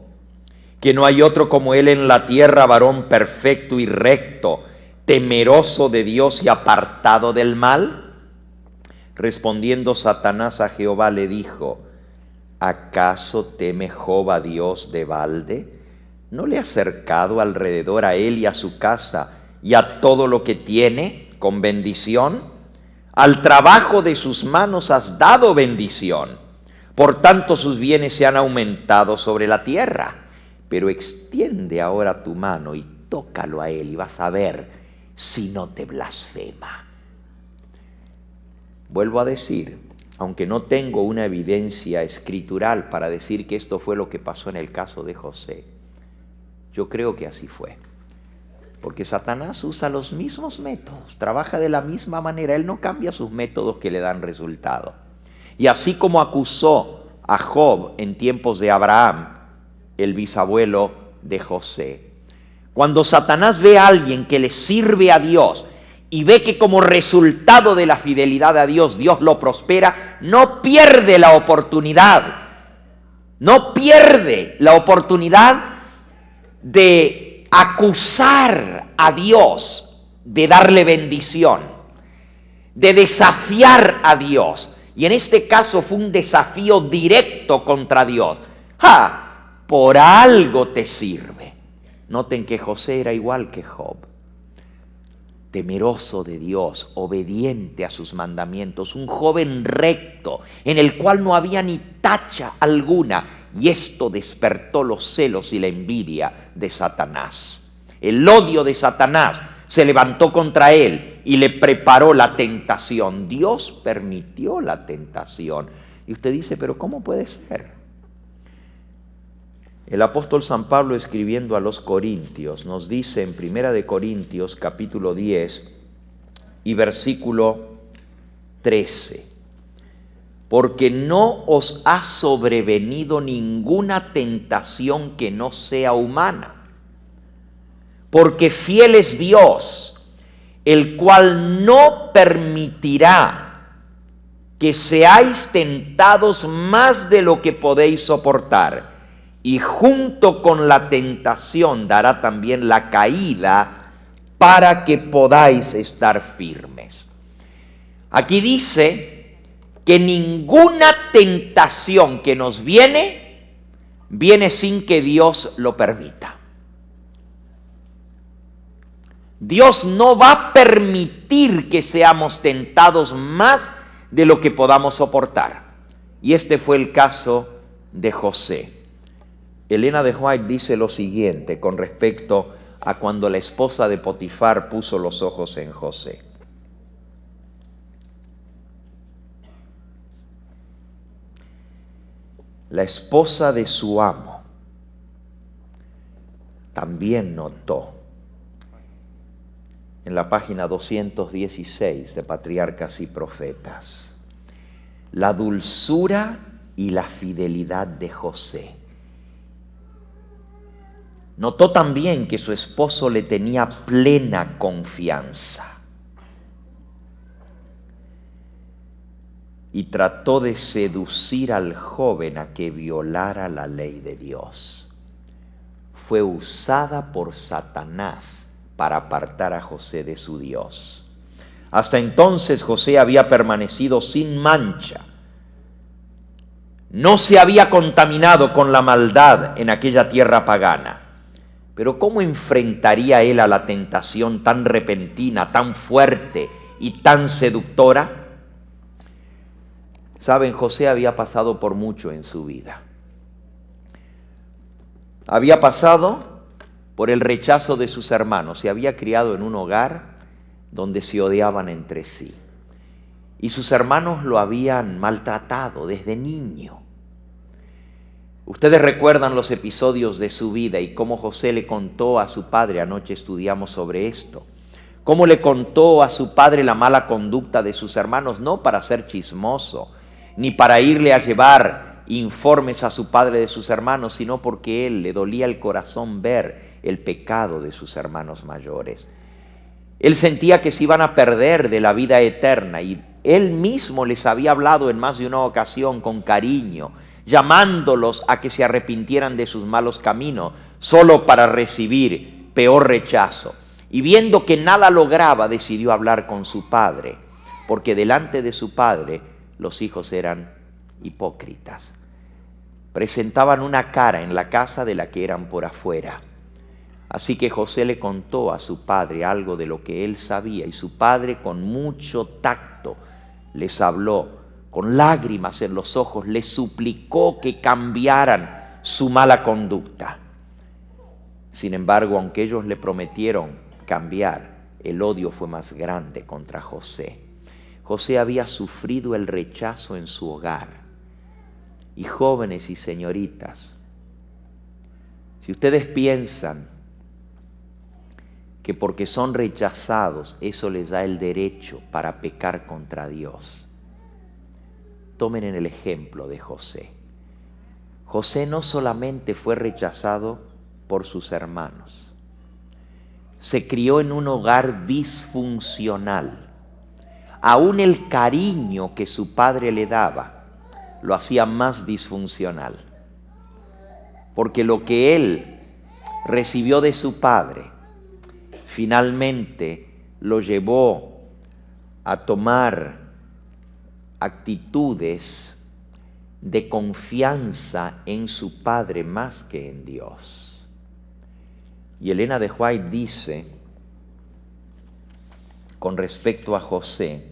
B: Que no hay otro como él en la tierra, varón perfecto y recto, temeroso de Dios y apartado del mal. Respondiendo Satanás a Jehová le dijo, ¿acaso teme Job a Dios de balde? ¿No le has cercado alrededor a él y a su casa y a todo lo que tiene con bendición? Al trabajo de sus manos has dado bendición. Por tanto sus bienes se han aumentado sobre la tierra. Pero extiende ahora tu mano y tócalo a él y vas a ver si no te blasfema. Vuelvo a decir, aunque no tengo una evidencia escritural para decir que esto fue lo que pasó en el caso de José, yo creo que así fue. Porque Satanás usa los mismos métodos, trabaja de la misma manera, él no cambia sus métodos que le dan resultado. Y así como acusó a Job en tiempos de Abraham, el bisabuelo de José. Cuando Satanás ve a alguien que le sirve a Dios y ve que como resultado de la fidelidad a Dios, Dios lo prospera, no pierde la oportunidad. No pierde la oportunidad de acusar a Dios, de darle bendición, de desafiar a Dios. Y en este caso fue un desafío directo contra Dios. ¡Ja! Por algo te sirve. Noten que José era igual que Job. temeroso de Dios, obediente a sus mandamientos, un joven recto, en el cual no había ni tacha alguna, y esto despertó los celos y la envidia de Satanás. El odio de Satanás se levantó contra él y le preparó la tentación. Dios permitió la tentación. Y usted dice, pero ¿cómo puede ser? El apóstol San Pablo, escribiendo a los Corintios, nos dice en 1 Corintios capítulo 10 y versículo 13: porque no os ha sobrevenido ninguna tentación que no sea humana, porque fiel es Dios, el cual no permitirá que seáis tentados más de lo que podéis soportar, y junto con la tentación dará también la caída para que podáis estar firmes. Aquí dice que ninguna tentación que nos viene sin que Dios lo permita. Dios no va a permitir que seamos tentados más de lo que podamos soportar. Y este fue el caso de José. Elena de White dice lo siguiente con respecto a cuando la esposa de Potifar puso los ojos en José. La esposa de su amo también notó, en la página 216 de Patriarcas y Profetas, la dulzura y la fidelidad de José. Notó también que su esposo le tenía plena confianza y trató de seducir al joven a que violara la ley de Dios. Fue usada por Satanás para apartar a José de su Dios. Hasta entonces José había permanecido sin mancha. No se había contaminado con la maldad en aquella tierra pagana. Pero ¿cómo enfrentaría él a la tentación tan repentina, tan fuerte y tan seductora? Saben, José había pasado por mucho en su vida. Había pasado por el rechazo de sus hermanos. Se había criado en un hogar donde se odiaban entre sí. Y sus hermanos lo habían maltratado desde niño. Ustedes recuerdan los episodios de su vida y cómo José le contó a su padre, anoche estudiamos sobre esto, cómo le contó a su padre la mala conducta de sus hermanos, no para ser chismoso, ni para irle a llevar informes a su padre de sus hermanos, sino porque él le dolía el corazón ver el pecado de sus hermanos mayores. Él sentía que se iban a perder de la vida eterna y él mismo les había hablado en más de una ocasión con cariño, llamándolos a que se arrepintieran de sus malos caminos, solo para recibir peor rechazo. Y viendo que nada lograba, decidió hablar con su padre, porque delante de su padre los hijos eran hipócritas. Presentaban una cara en la casa de la que eran por afuera. Así que José le contó a su padre algo de lo que él sabía, y su padre, con mucho tacto, les habló. Con lágrimas en los ojos, les suplicó que cambiaran su mala conducta. Sin embargo, aunque ellos le prometieron cambiar, el odio fue más grande contra José. José había sufrido el rechazo en su hogar. Y jóvenes y señoritas, si ustedes piensan que porque son rechazados, eso les da el derecho para pecar contra Dios, tomen en el ejemplo de José. José no solamente fue rechazado por sus hermanos, se crió en un hogar disfuncional. Aún el cariño que su padre le daba lo hacía más disfuncional, porque lo que él recibió de su padre finalmente lo llevó a tomar actitudes de confianza en su padre más que en Dios. Y Elena de White dice con respecto a José,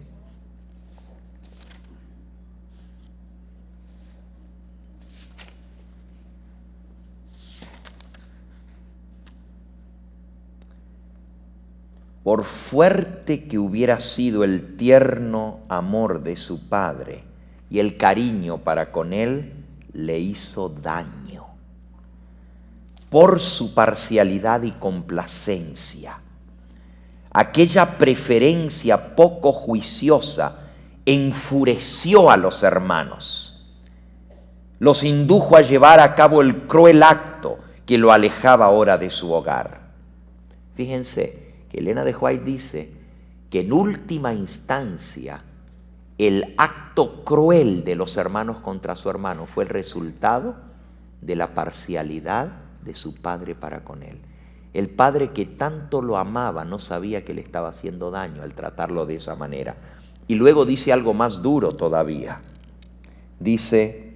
B: por fuerte que hubiera sido el tierno amor de su padre y el cariño para con él, le hizo daño por su parcialidad y complacencia. Aquella preferencia poco juiciosa enfureció a los hermanos. Los indujo a llevar a cabo el cruel acto que lo alejaba ahora de su hogar. Fíjense que Elena de White dice que en última instancia el acto cruel de los hermanos contra su hermano fue el resultado de la parcialidad de su padre para con él. El padre que tanto lo amaba no sabía que le estaba haciendo daño al tratarlo de esa manera. Y luego dice algo más duro todavía. Dice,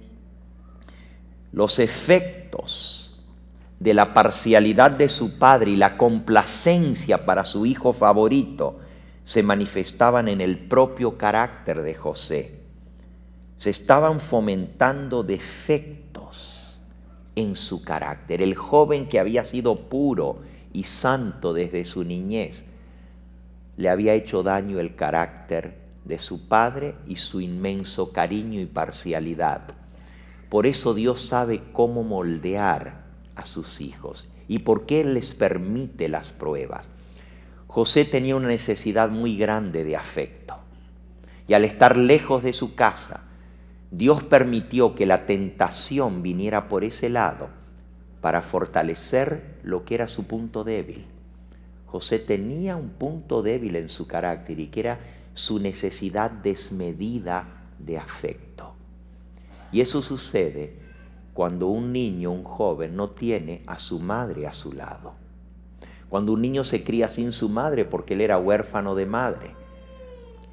B: los efectos de la parcialidad de su padre y la complacencia para su hijo favorito se manifestaban en el propio carácter de José. Se estaban fomentando defectos en su carácter. El joven que había sido puro y santo desde su niñez, le había hecho daño el carácter de su padre y su inmenso cariño y parcialidad. Por eso Dios sabe cómo moldear a sus hijos y por qué Él les permite las pruebas. José tenía una necesidad muy grande de afecto y al estar lejos de su casa, Dios permitió que la tentación viniera por ese lado para fortalecer lo que era su punto débil. José tenía un punto débil en su carácter y que era su necesidad desmedida de afecto. Y eso sucede cuando un niño, un joven, no tiene a su madre a su lado. Cuando un niño se cría sin su madre porque él era huérfano de madre.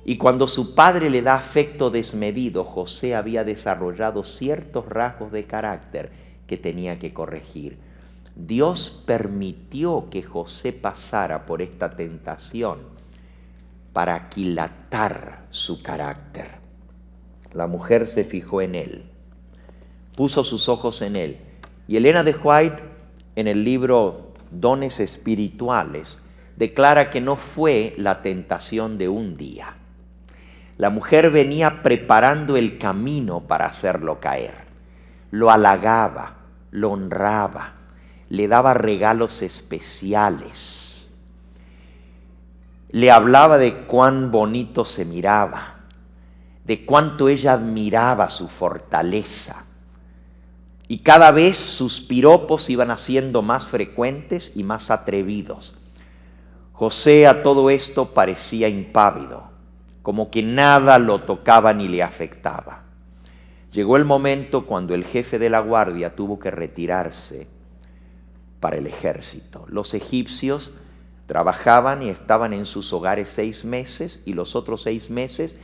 B: Y cuando su padre le da afecto desmedido, José había desarrollado ciertos rasgos de carácter que tenía que corregir. Dios permitió que José pasara por esta tentación para aquilatar su carácter. La mujer se fijó en él, puso sus ojos en él. Y Elena de White, en el libro Dones Espirituales, declara que no fue la tentación de un día. La mujer venía preparando el camino para hacerlo caer. Lo halagaba, lo honraba, le daba regalos especiales. Le hablaba de cuán bonito se miraba, de cuánto ella admiraba su fortaleza. Y cada vez sus piropos iban haciendo más frecuentes y más atrevidos. José a todo esto parecía impávido, como que nada lo tocaba ni le afectaba. Llegó el momento cuando el jefe de la guardia tuvo que retirarse para el ejército. Los egipcios trabajaban y estaban en sus hogares 6 meses y los otros 6 meses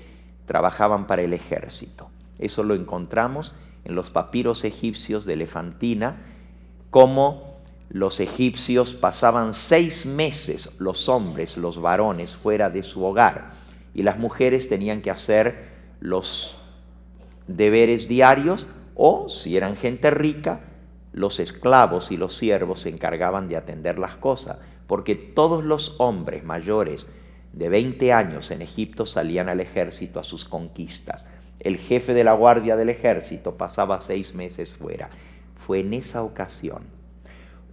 B: trabajaban para el ejército. Eso lo encontramos en los papiros egipcios de Elefantina, como los egipcios pasaban 6 meses, los hombres, los varones, fuera de su hogar, y las mujeres tenían que hacer los deberes diarios, o si eran gente rica, los esclavos y los siervos se encargaban de atender las cosas, porque todos los hombres mayores de 20 años en Egipto salían al ejército a sus conquistas. El jefe de la guardia del ejército pasaba 6 meses fuera. Fue en esa ocasión,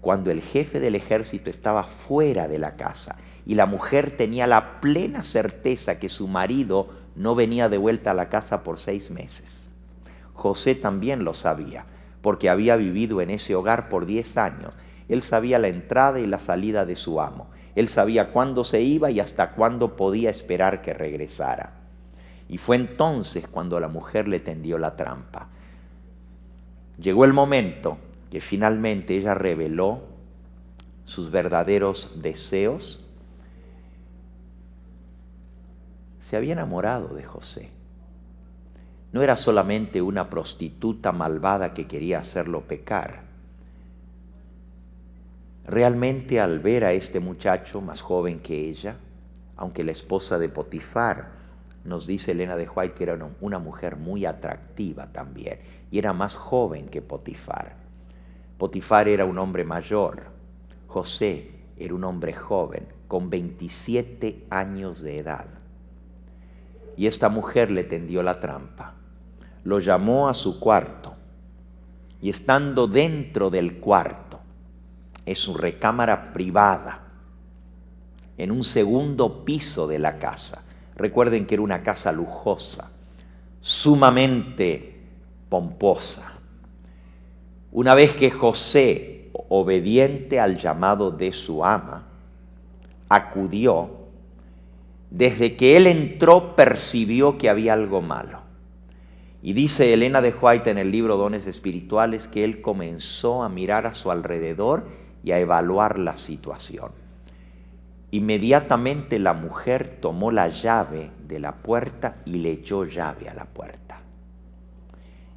B: cuando el jefe del ejército estaba fuera de la casa y la mujer tenía la plena certeza que su marido no venía de vuelta a la casa por 6 meses. José también lo sabía, porque había vivido en ese hogar por 10 años. Él sabía la entrada y la salida de su amo. Él sabía cuándo se iba y hasta cuándo podía esperar que regresara. Y fue entonces cuando la mujer le tendió la trampa. Llegó el momento que finalmente ella reveló sus verdaderos deseos. Se había enamorado de José. No era solamente una prostituta malvada que quería hacerlo pecar. Realmente al ver a este muchacho más joven que ella, aunque la esposa de Potifar, nos dice Elena de White, que era una mujer muy atractiva también, y era más joven que Potifar. Potifar era un hombre mayor, José era un hombre joven, con 27 años de edad. Y esta mujer le tendió la trampa, lo llamó a su cuarto, y estando dentro del cuarto, es su recámara privada, en un segundo piso de la casa. Recuerden que era una casa lujosa, sumamente pomposa. Una vez que José, obediente al llamado de su ama, acudió, desde que él entró percibió que había algo malo. Y dice Elena de White en el libro Dones Espirituales que él comenzó a mirar a su alrededor y a evaluar la situación. Inmediatamente la mujer tomó la llave de la puerta y le echó llave a la puerta.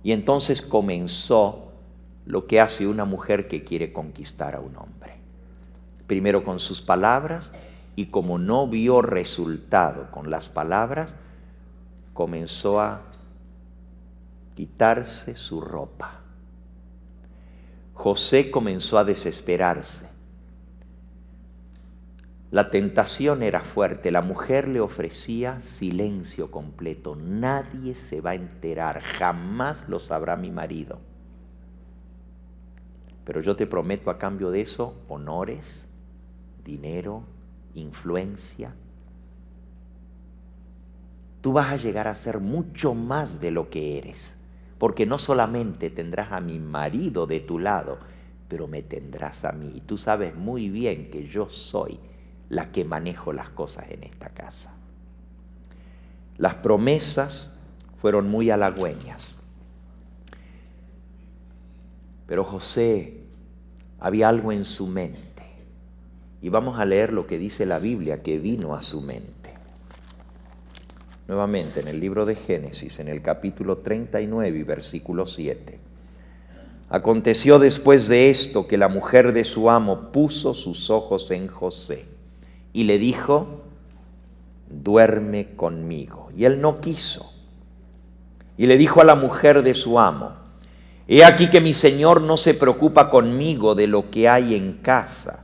B: Y entonces comenzó lo que hace una mujer que quiere conquistar a un hombre. Primero con sus palabras, y como no vio resultado con las palabras, comenzó a quitarse su ropa. José comenzó a desesperarse. La tentación era fuerte. La mujer le ofrecía silencio completo. Nadie se va a enterar, jamás lo sabrá mi marido. Pero yo te prometo a cambio de eso honores, dinero, influencia. Tú vas a llegar a ser mucho más de lo que eres, porque no solamente tendrás a mi marido de tu lado, pero me tendrás a mí. Y tú sabes muy bien que yo soy la que manejo las cosas en esta casa. Las promesas fueron muy halagüeñas, pero José había algo en su mente. Y vamos a leer lo que dice la Biblia que vino a su mente. Nuevamente en el libro de Génesis, en el capítulo 39 y versículo 7. Aconteció después de esto que la mujer de su amo puso sus ojos en José y le dijo: duerme conmigo. Y él no quiso. Y le dijo a la mujer de su amo: he aquí que mi señor no se preocupa conmigo de lo que hay en casa.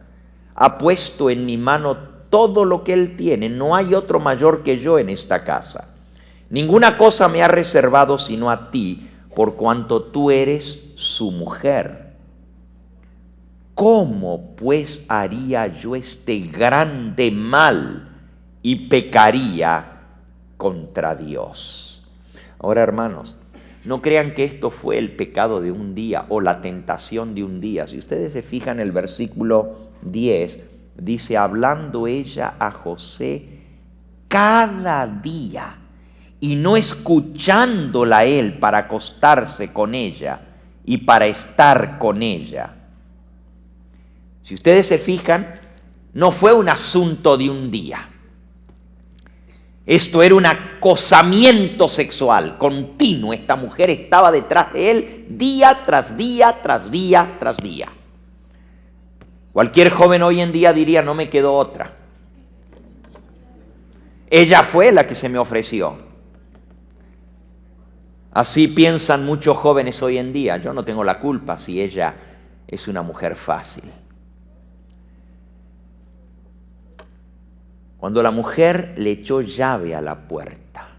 B: Ha puesto en mi mano todo lo que él tiene. No hay otro mayor que yo en esta casa. Ninguna cosa me ha reservado sino a ti, por cuanto tú eres su mujer. ¿Cómo pues haría yo este grande mal y pecaría contra Dios? Ahora, hermanos, no crean que esto fue el pecado de un día o la tentación de un día. Si ustedes se fijan en el versículo 10, dice: hablando ella a José cada día y no escuchándola él para acostarse con ella y para estar con ella. Si ustedes se fijan, no fue un asunto de un día. Esto era un acosamiento sexual continuo. Esta mujer estaba detrás de él día tras día, tras día, tras día. Cualquier joven hoy en día diría: no me quedó otra. Ella fue la que se me ofreció. Así piensan muchos jóvenes hoy en día. Yo no tengo la culpa si ella es una mujer fácil. Cuando la mujer le echó llave a la puerta,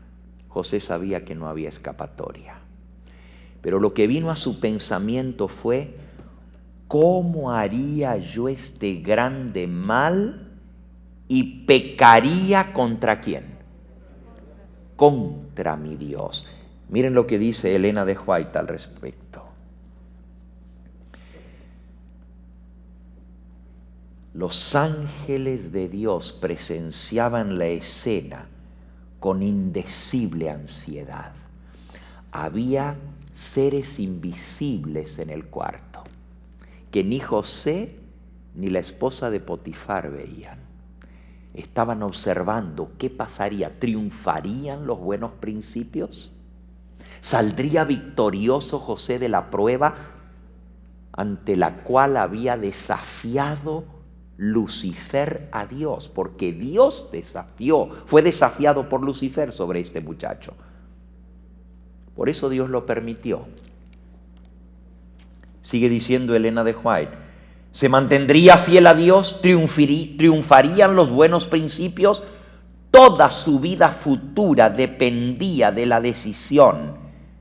B: José sabía que no había escapatoria. Pero lo que vino a su pensamiento fue: ¿cómo haría yo este grande mal y pecaría contra quién? Contra mi Dios. Miren lo que dice Elena de White al respecto. Los ángeles de Dios presenciaban la escena con indecible ansiedad. Había seres invisibles en el cuarto que ni José ni la esposa de Potifar veían. Estaban observando qué pasaría. ¿Triunfarían los buenos principios? ¿Saldría victorioso José de la prueba ante la cual había desafiado Lucifer a Dios, porque Dios fue desafiado por Lucifer sobre este muchacho. Por eso Dios lo permitió. Sigue diciendo Elena de White, se mantendría fiel a Dios, triunfarían los buenos principios. Toda su vida futura dependía de la decisión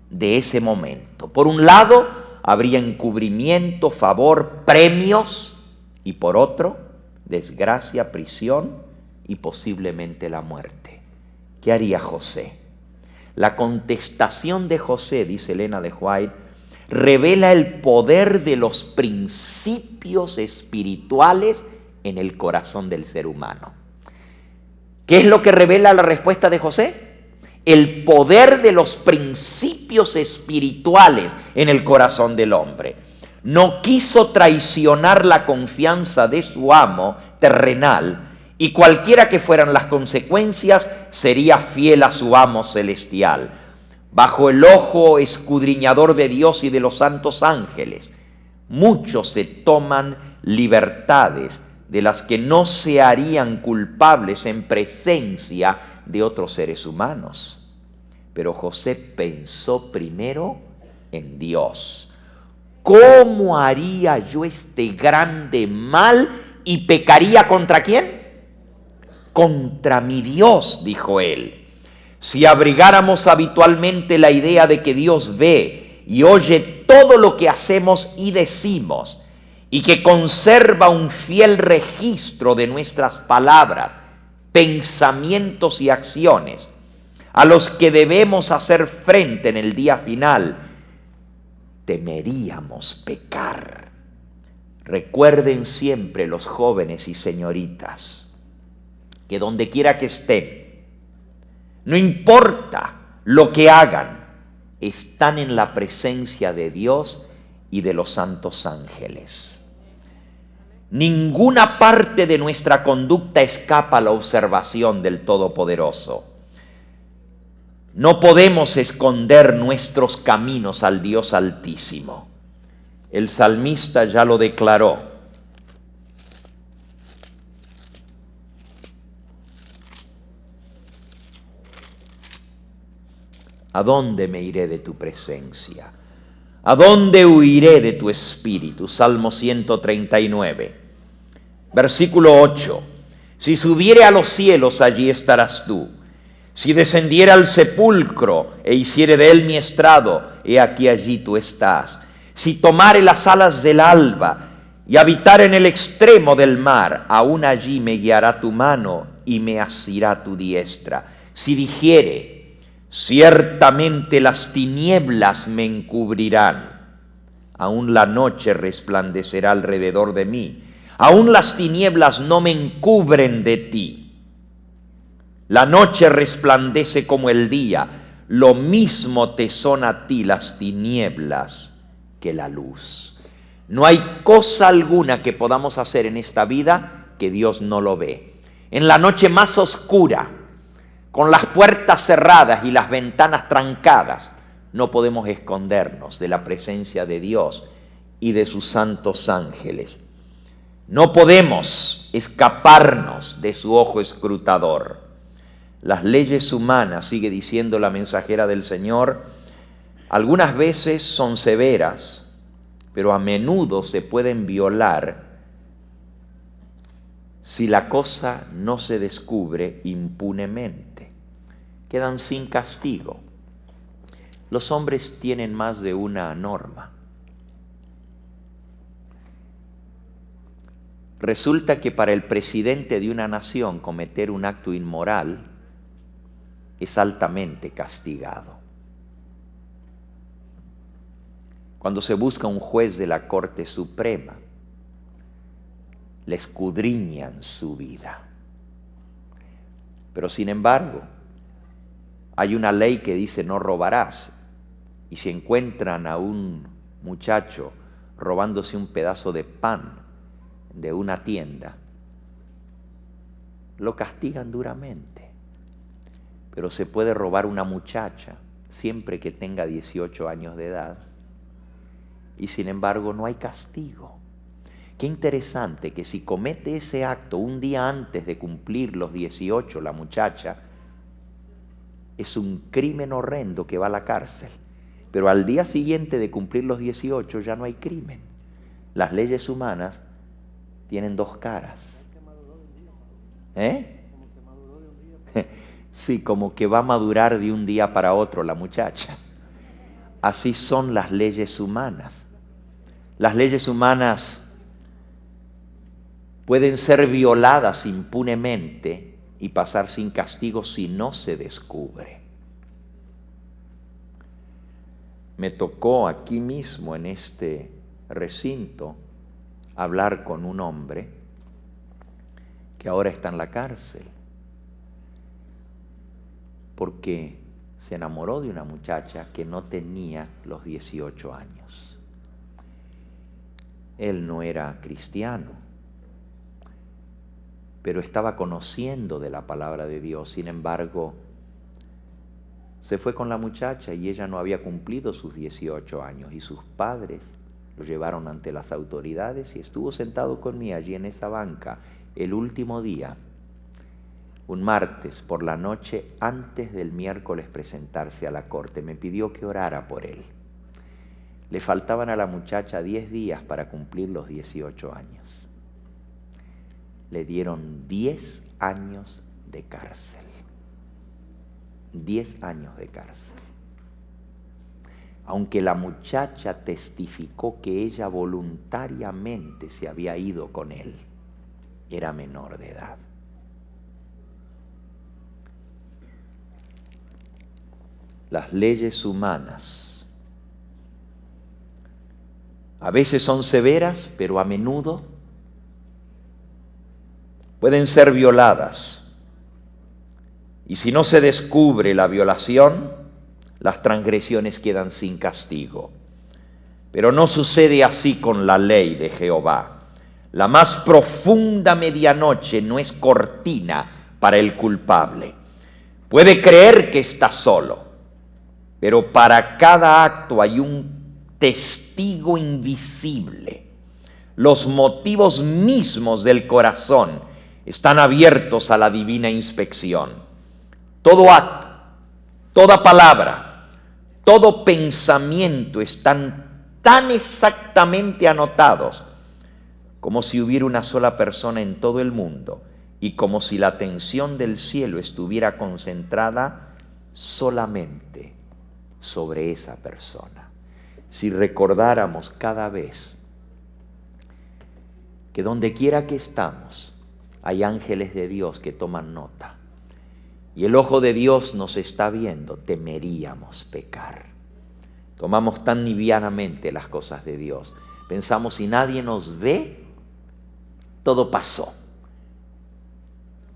B: de ese momento. Por un lado, habría encubrimiento, favor, premios, y por otro, desgracia, prisión y posiblemente la muerte. ¿Qué haría José? La contestación de José, dice Elena de White, revela el poder de los principios espirituales en el corazón del ser humano. ¿Qué es lo que revela la respuesta de José? El poder de los principios espirituales en el corazón del hombre. No quiso traicionar la confianza de su amo terrenal, y cualquiera que fueran las consecuencias, sería fiel a su amo celestial. Bajo el ojo escudriñador de Dios y de los santos ángeles, muchos se toman libertades de las que no se harían culpables en presencia de otros seres humanos. Pero José pensó primero en Dios. ¿Cómo haría yo este grande mal y pecaría contra quién? Contra mi Dios, dijo él. Si abrigáramos habitualmente la idea de que Dios ve y oye todo lo que hacemos y decimos, y que conserva un fiel registro de nuestras palabras, pensamientos y acciones, a los que debemos hacer frente en el día final, temeríamos pecar. Recuerden siempre, los jóvenes y señoritas, que donde quiera que estén, no importa lo que hagan, están en la presencia de Dios y de los santos ángeles. Ninguna parte de nuestra conducta escapa a la observación del Todopoderoso. No podemos esconder nuestros caminos al Dios Altísimo. El salmista ya lo declaró. ¿A dónde me iré de tu presencia? ¿A dónde huiré de tu espíritu? Salmo 139. Versículo 8. Si subiere a los cielos, allí estarás tú. Si descendiere al sepulcro e hiciere de él mi estrado, he aquí allí tú estás. Si tomare las alas del alba y habitare en el extremo del mar, aún allí me guiará tu mano y me asirá tu diestra. Si dijere, ciertamente las tinieblas me encubrirán, aún la noche resplandecerá alrededor de mí. Aún las tinieblas no me encubren de ti. La noche resplandece como el día, lo mismo te son a ti las tinieblas que la luz. No hay cosa alguna que podamos hacer en esta vida que Dios no lo ve. En la noche más oscura, con las puertas cerradas y las ventanas trancadas, no podemos escondernos de la presencia de Dios y de sus santos ángeles. No podemos escaparnos de su ojo escrutador. Las leyes humanas, sigue diciendo la mensajera del Señor, algunas veces son severas, pero a menudo se pueden violar si la cosa no se descubre impunemente. Quedan sin castigo. Los hombres tienen más de una norma. Resulta que para el presidente de una nación cometer un acto inmoral es altamente castigado. Cuando se busca un juez de la Corte Suprema, le escudriñan su vida. Pero sin embargo, hay una ley que dice no robarás, y si encuentran a un muchacho robándose un pedazo de pan de una tienda, lo castigan duramente. Pero se puede robar una muchacha siempre que tenga 18 años de edad, y sin embargo no hay castigo. Qué interesante que si comete ese acto un día antes de cumplir los 18, la muchacha, es un crimen horrendo que va a la cárcel. Pero al día siguiente de cumplir los 18 ya no hay crimen. Las leyes humanas tienen dos caras. Sí, como que va a madurar de un día para otro la muchacha. Así son las leyes humanas. Las leyes humanas pueden ser violadas impunemente y pasar sin castigo si no se descubre. Me tocó aquí mismo en este recinto hablar con un hombre que ahora está en la cárcel porque se enamoró de una muchacha que no tenía los 18 años. Él no era cristiano, pero estaba conociendo de la palabra de Dios. Sin embargo, se fue con la muchacha y ella no había cumplido sus 18 años y sus padres lo llevaron ante las autoridades y estuvo sentado conmigo allí en esa banca el último día, un martes por la noche antes del miércoles presentarse a la corte. Me pidió que orara por él. Le faltaban a la muchacha 10 días para cumplir los 18 años. Le dieron 10 años de cárcel. 10 años de cárcel. Aunque la muchacha testificó que ella voluntariamente se había ido con él, era menor de edad. Las leyes humanas a veces son severas, pero a menudo pueden ser violadas. Y si no se descubre la violación, las transgresiones quedan sin castigo. Pero no sucede así con la ley de Jehová. La más profunda medianoche no es cortina para el culpable. Puede creer que está solo, pero para cada acto hay un testigo invisible. Los motivos mismos del corazón están abiertos a la divina inspección. Todo acto, toda palabra, todo pensamiento están tan exactamente anotados como si hubiera una sola persona en todo el mundo y como si la atención del cielo estuviera concentrada solamente sobre esa persona. Si recordáramos cada vez que donde quiera que estamos hay ángeles de Dios que toman nota y el ojo de Dios nos está viendo, temeríamos pecar. Tomamos tan livianamente las cosas de Dios. Pensamos, si nadie nos ve, todo pasó.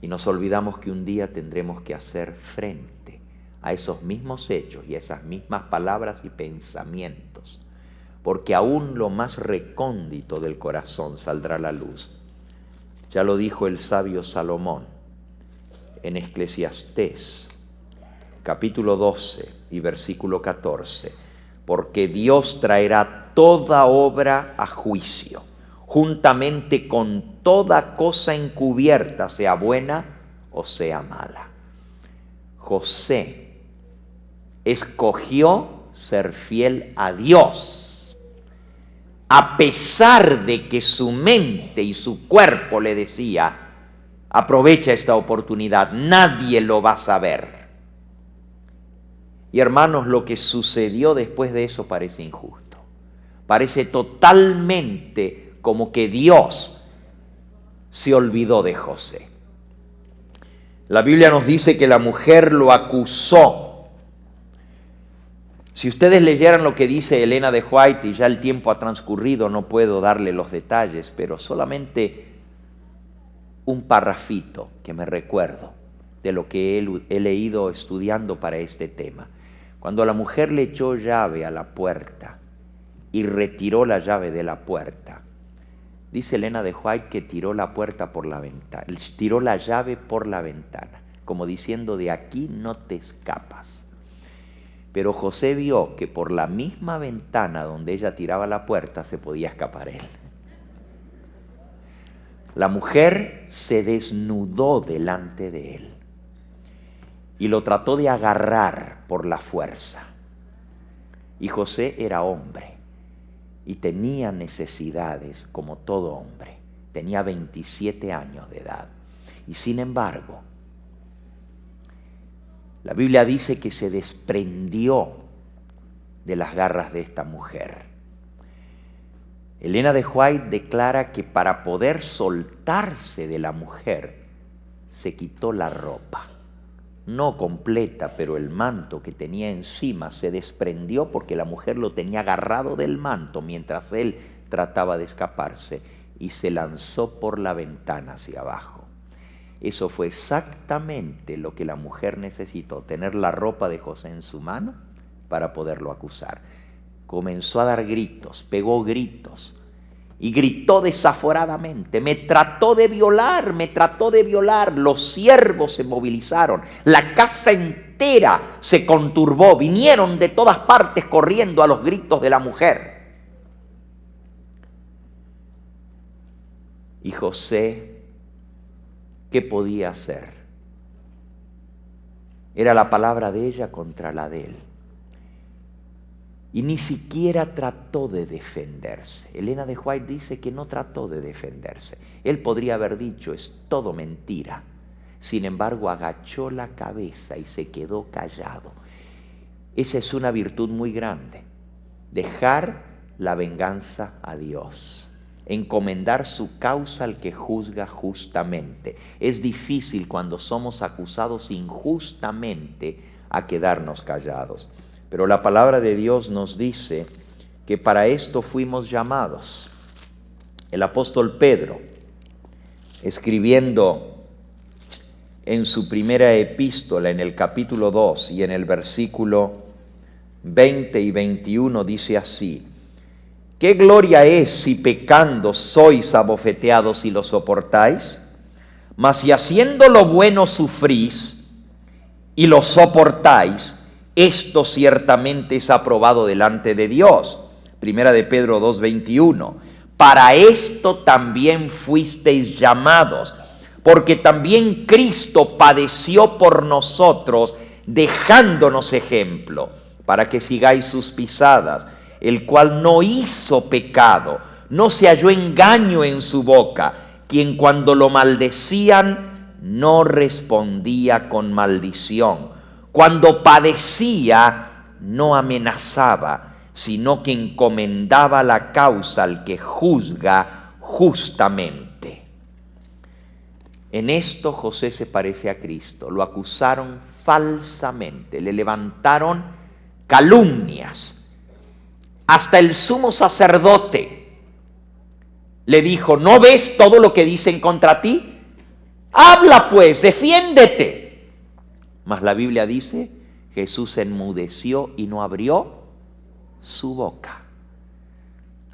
B: Y nos olvidamos que un día tendremos que hacer frente a esos mismos hechos y a esas mismas palabras y pensamientos, porque aún lo más recóndito del corazón saldrá a la luz. Ya lo dijo el sabio Salomón en Eclesiastés, capítulo 12 y versículo 14, porque Dios traerá toda obra a juicio, juntamente con toda cosa encubierta, sea buena o sea mala. José escogió ser fiel a Dios, a pesar de que su mente y su cuerpo le decía, aprovecha esta oportunidad, nadie lo va a saber. Y hermanos, lo que sucedió después de eso parece injusto. Parece totalmente como que Dios se olvidó de José. La Biblia nos dice que la mujer lo acusó. Si ustedes leyeran lo que dice Elena de White, y ya el tiempo ha transcurrido, no puedo darle los detalles, pero solamente un parrafito que me recuerdo de lo que he leído estudiando para este tema. Cuando la mujer le echó llave a la puerta y retiró la llave de la puerta, dice Elena de White que tiró la puerta por la ventana, tiró la llave por la ventana, como diciendo, de aquí no te escapas. Pero José vio que por la misma ventana donde ella tiraba la puerta se podía escapar él. La mujer se desnudó delante de él y lo trató de agarrar por la fuerza. Y José era hombre y tenía necesidades como todo hombre. Tenía 27 años de edad. Y sin embargo, la Biblia dice que se desprendió de las garras de esta mujer. Elena de White declara que para poder soltarse de la mujer, se quitó la ropa. No completa, pero el manto que tenía encima se desprendió porque la mujer lo tenía agarrado del manto mientras él trataba de escaparse y se lanzó por la ventana hacia abajo. Eso fue exactamente lo que la mujer necesitó, tener la ropa de José en su mano para poderlo acusar. Comenzó a dar gritos, pegó gritos y gritó desaforadamente: me trató de violar, me trató de violar. Los siervos se movilizaron, la casa entera se conturbó, vinieron de todas partes corriendo a los gritos de la mujer. Y José, ¿qué podía hacer? Era la palabra de ella contra la de él. Y ni siquiera trató de defenderse. Elena de White dice que no trató de defenderse. Él podría haber dicho: es todo mentira. Sin embargo, agachó la cabeza y se quedó callado. Esa es una virtud muy grande. Dejar la venganza a Dios. Encomendar su causa al que juzga justamente. Es difícil cuando somos acusados injustamente a quedarnos callados. Pero la palabra de Dios nos dice que para esto fuimos llamados. El apóstol Pedro, escribiendo en su primera epístola, en el capítulo 2 y en el versículo 20 y 21, dice así: ¿qué gloria es si pecando sois abofeteados y lo soportáis? Mas si haciendo lo bueno sufrís y lo soportáis, esto ciertamente es aprobado delante de Dios. Primera de Pedro 2:21. Para esto también fuisteis llamados, porque también Cristo padeció por nosotros, dejándonos ejemplo, para que sigáis sus pisadas, el cual no hizo pecado, no se halló engaño en su boca, quien cuando lo maldecían no respondía con maldición. Cuando padecía, no amenazaba, sino que encomendaba la causa al que juzga justamente. En esto José se parece a Cristo. Lo acusaron falsamente, le levantaron calumnias. Hasta el sumo sacerdote le dijo: ¿no ves todo lo que dicen contra ti? Habla pues, defiéndete. Mas la Biblia dice: Jesús enmudeció y no abrió su boca.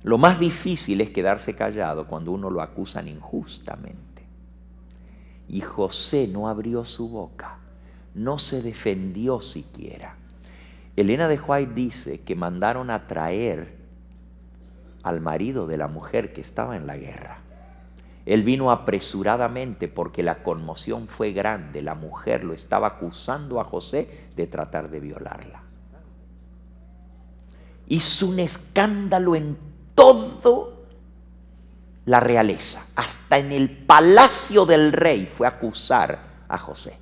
B: Lo más difícil es quedarse callado cuando uno lo acusan injustamente. Y José no abrió su boca, no se defendió siquiera. Elena de White dice que mandaron a traer al marido de la mujer que estaba en la guerra. Él vino apresuradamente porque la conmoción fue grande. La mujer lo estaba acusando a José de tratar de violarla. Hizo un escándalo en toda la realeza. Hasta en el palacio del rey fue a acusar a José.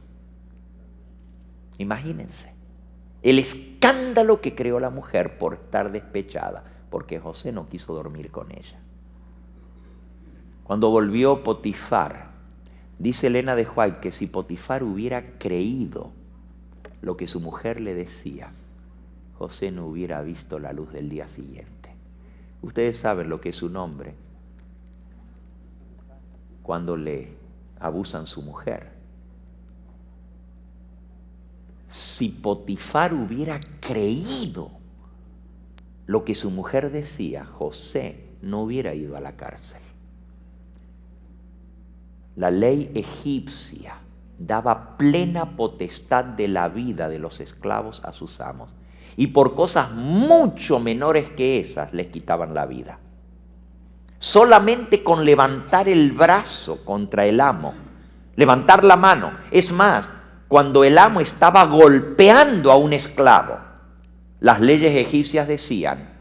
B: Imagínense el escándalo que creó la mujer por estar despechada, porque José no quiso dormir con ella. Cuando volvió Potifar, dice Elena de White que si Potifar hubiera creído lo que su mujer le decía, José no hubiera visto la luz del día siguiente. Ustedes saben lo que es un hombre cuando le abusan su mujer. Si Potifar hubiera creído lo que su mujer decía, José no hubiera ido a la cárcel. La ley egipcia daba plena potestad de la vida de los esclavos a sus amos, y por cosas mucho menores que esas les quitaban la vida. solamente con levantar el brazo contra el amo, levantar la mano. Es más, cuando el amo estaba golpeando a un esclavo, las leyes egipcias decían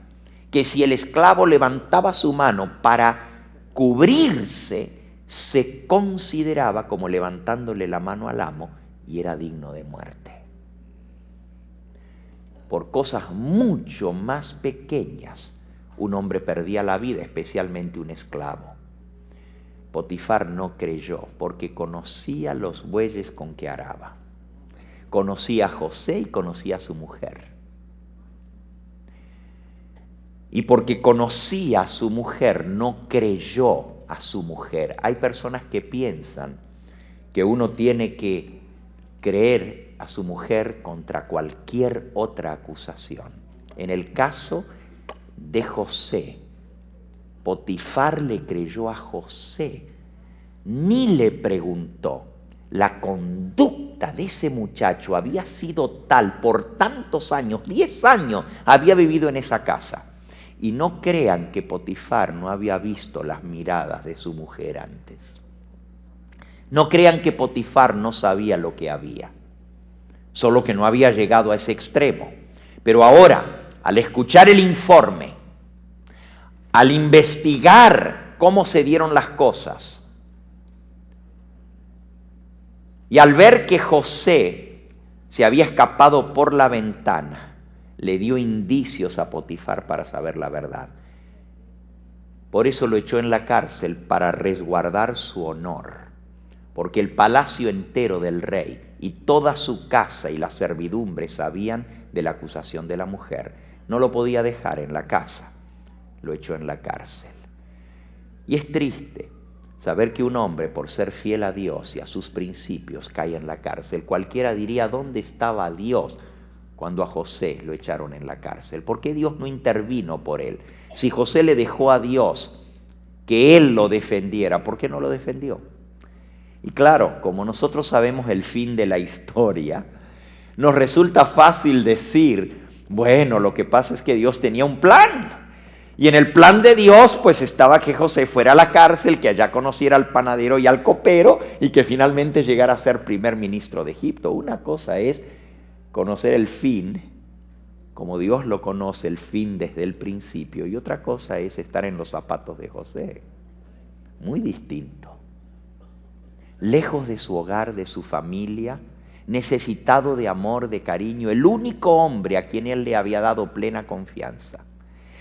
B: que si el esclavo levantaba su mano para cubrirse, se consideraba como levantándole la mano al amo y era digno de muerte. Por cosas mucho más pequeñas, un hombre perdía la vida, especialmente un esclavo. Potifar no creyó porque conocía los bueyes con que araba. Conocía a José y conocía a su mujer. Y porque conocía a su mujer, no creyó a su mujer. Hay personas que piensan que uno tiene que creer a su mujer contra cualquier otra acusación. En el caso de José, Potifar le creyó a José, ni le preguntó. La conducta de ese muchacho había sido tal por tantos años, 10 años había vivido en esa casa. Y no crean que Potifar no había visto las miradas de su mujer antes. No crean que Potifar no sabía lo que había, solo que no había llegado a ese extremo. Pero ahora, al escuchar el informe, al investigar cómo se dieron las cosas, y al ver que José se había escapado por la ventana, le dio indicios a Potifar para saber la verdad. Por eso lo echó en la cárcel, para resguardar su honor, porque el palacio entero del rey y toda su casa y la servidumbre sabían de la acusación de la mujer. No lo podía dejar en la casa, lo echó en la cárcel. Y es triste saber que un hombre, por ser fiel a Dios y a sus principios, cae en la cárcel. Cualquiera diría: ¿dónde estaba Dios cuando a José lo echaron en la cárcel? ¿Por qué Dios no intervino por él? Si José le dejó a Dios que él lo defendiera, ¿por qué no lo defendió? Y claro, como nosotros sabemos el fin de la historia, nos resulta fácil decir: bueno, lo que pasa es que Dios tenía un plan. Y en el plan de Dios, pues estaba que José fuera a la cárcel, que allá conociera al panadero y al copero, y que finalmente llegara a ser primer ministro de Egipto. Una cosa es conocer el fin, como Dios lo conoce, el fin desde el principio, y otra cosa es estar en los zapatos de José. Muy distinto. Lejos de su hogar, de su familia, necesitado de amor, de cariño, el único hombre a quien él le había dado plena confianza.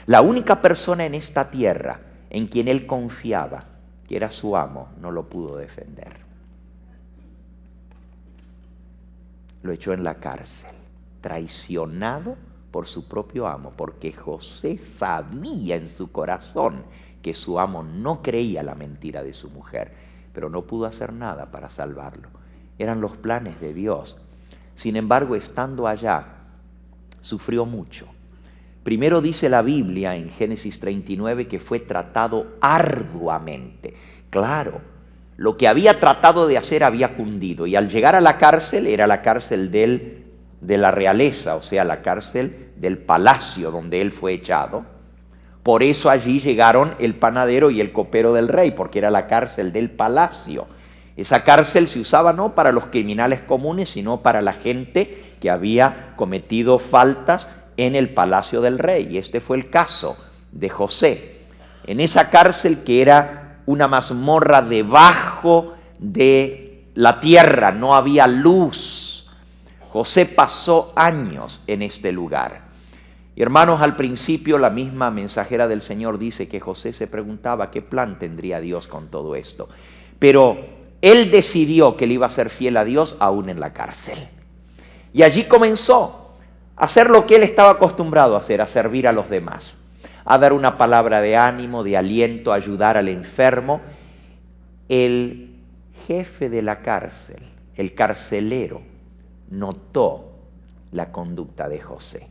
B: La única persona en esta tierra en quien él confiaba, que era su amo, no lo pudo defender. Lo echó en la cárcel, traicionado por su propio amo, porque José sabía en su corazón que su amo no creía la mentira de su mujer, pero no pudo hacer nada para salvarlo. Eran los planes de Dios. Sin embargo, estando allá, sufrió mucho. Primero dice la Biblia en Génesis 39 que fue tratado arduamente. Claro, lo que había tratado de hacer había cundido, y al llegar a la cárcel, era la cárcel de la realeza, o sea, la cárcel del palacio donde él fue echado. Por eso allí llegaron el panadero y el copero del rey, porque era la cárcel del palacio. Esa cárcel se usaba no para los criminales comunes, sino para la gente que había cometido faltas en el palacio del rey. Y este fue el caso de José. En esa cárcel, que era una mazmorra debajo de la tierra, no había luz. José pasó años en este lugar. Y hermanos, al principio la misma mensajera del Señor dice que José se preguntaba qué plan tendría Dios con todo esto. Pero él decidió que él iba a ser fiel a Dios aún en la cárcel. Y allí comenzó a hacer lo que él estaba acostumbrado a hacer, a servir a los demás, a dar una palabra de ánimo, de aliento, a ayudar al enfermo. El jefe de la cárcel, el carcelero, notó la conducta de José.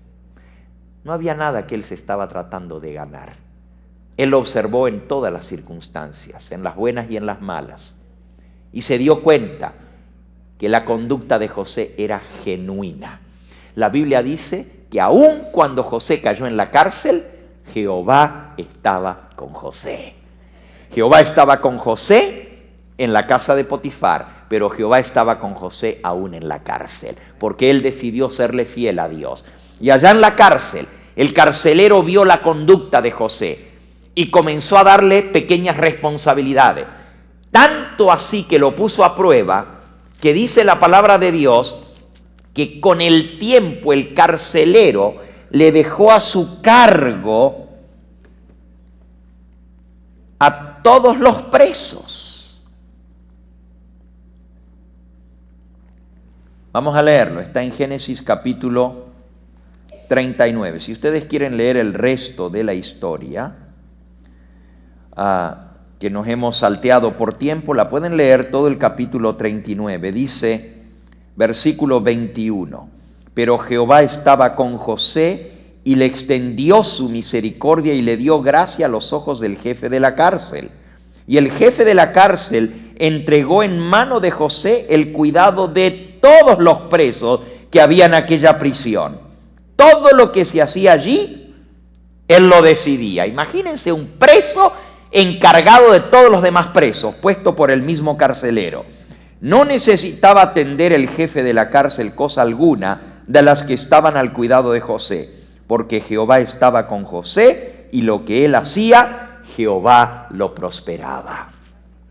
B: No había nada que él se estaba tratando de ganar. Él lo observó en todas las circunstancias, en las buenas y en las malas, y se dio cuenta que la conducta de José era genuina. La Biblia dice que aun cuando José cayó en la cárcel, Jehová estaba con José. Jehová estaba con José en la casa de Potifar, pero Jehová estaba con José aún en la cárcel, porque él decidió serle fiel a Dios. Y allá en la cárcel, el carcelero vio la conducta de José y comenzó a darle pequeñas responsabilidades. Tanto así que lo puso a prueba, que dice la palabra de Dios que con el tiempo el carcelero le dejó a su cargo a todos los presos. Vamos a leerlo, está en Génesis capítulo 39. Si ustedes quieren leer el resto de la historia, que nos hemos salteado por tiempo, la pueden leer todo el capítulo 39. Dice, versículo 21, pero Jehová estaba con José y le extendió su misericordia y le dio gracia a los ojos del jefe de la cárcel. Y el jefe de la cárcel entregó en mano de José el cuidado de todos los presos que había en aquella prisión. Todo lo que se hacía allí, él lo decidía. Imagínense un preso encargado de todos los demás presos, puesto por el mismo carcelero. No necesitaba atender el jefe de la cárcel cosa alguna de las que estaban al cuidado de José, porque Jehová estaba con José y lo que él hacía, Jehová lo prosperaba.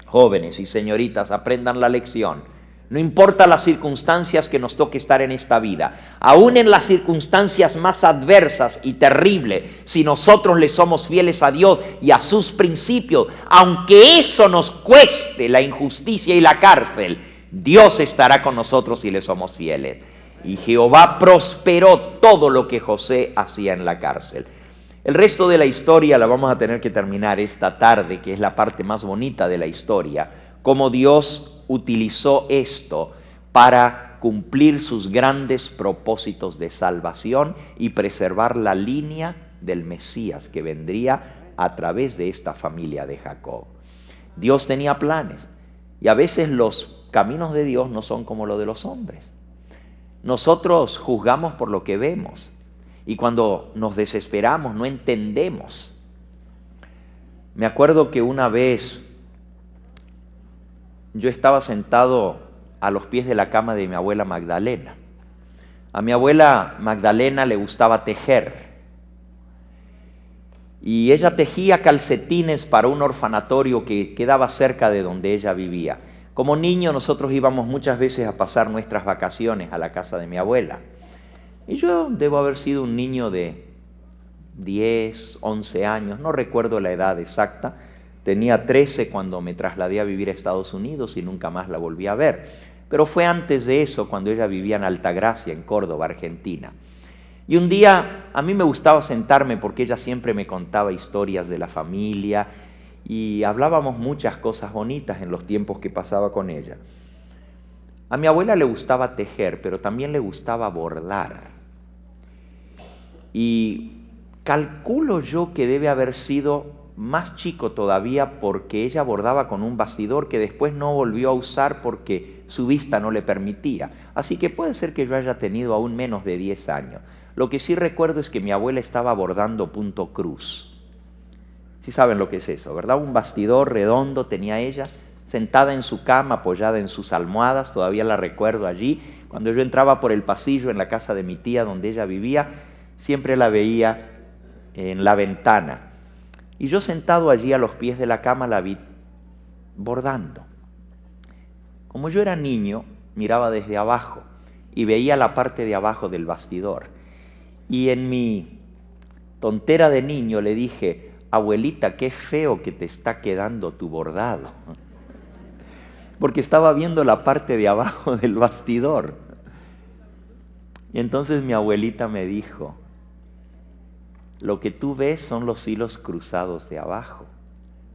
B: Jóvenes y señoritas, aprendan la lección. No importa las circunstancias que nos toque estar en esta vida, aún en las circunstancias más adversas y terribles, si nosotros le somos fieles a Dios y a sus principios, aunque eso nos cueste la injusticia y la cárcel, Dios estará con nosotros si le somos fieles. Y Jehová prosperó todo lo que José hacía en la cárcel. El resto de la historia la vamos a tener que terminar esta tarde, que es la parte más bonita de la historia, cómo Dios utilizó esto para cumplir sus grandes propósitos de salvación y preservar la línea del Mesías que vendría a través de esta familia de Jacob. Dios tenía planes y a veces los caminos de Dios no son como los de los hombres. Nosotros juzgamos por lo que vemos y cuando nos desesperamos no entendemos. Me acuerdo que una vez yo estaba sentado a los pies de la cama de mi abuela Magdalena. A mi abuela Magdalena le gustaba tejer. Y ella tejía calcetines para un orfanatorio que quedaba cerca de donde ella vivía. Como niño nosotros íbamos muchas veces a pasar nuestras vacaciones a la casa de mi abuela. Y yo debo haber sido un niño de 10, 11 años, no recuerdo la edad exacta. Tenía 13 cuando me trasladé a vivir a Estados Unidos y nunca más la volví a ver. Pero fue antes de eso, cuando ella vivía en Altagracia, en Córdoba, Argentina. Y un día a mí me gustaba sentarme porque ella siempre me contaba historias de la familia y hablábamos muchas cosas bonitas en los tiempos que pasaba con ella. A mi abuela le gustaba tejer, pero también le gustaba bordar. Y calculo yo que debe haber sido más chico todavía porque ella bordaba con un bastidor que después no volvió a usar porque su vista no le permitía. Así que puede ser que yo haya tenido aún menos de 10 años. Lo que sí recuerdo es que mi abuela estaba bordando punto cruz. Sí saben lo que es eso, ¿verdad? Un bastidor redondo tenía ella, sentada en su cama, apoyada en sus almohadas, todavía la recuerdo allí. Cuando yo entraba por el pasillo en la casa de mi tía donde ella vivía, siempre la veía en la ventana. Y yo sentado allí a los pies de la cama la vi bordando. Como yo era niño, miraba desde abajo y veía la parte de abajo del bastidor. Y en mi tontera de niño le dije, abuelita, qué feo que te está quedando tu bordado. Porque estaba viendo la parte de abajo del bastidor. Y entonces mi abuelita me dijo, lo que tú ves son los hilos cruzados de abajo,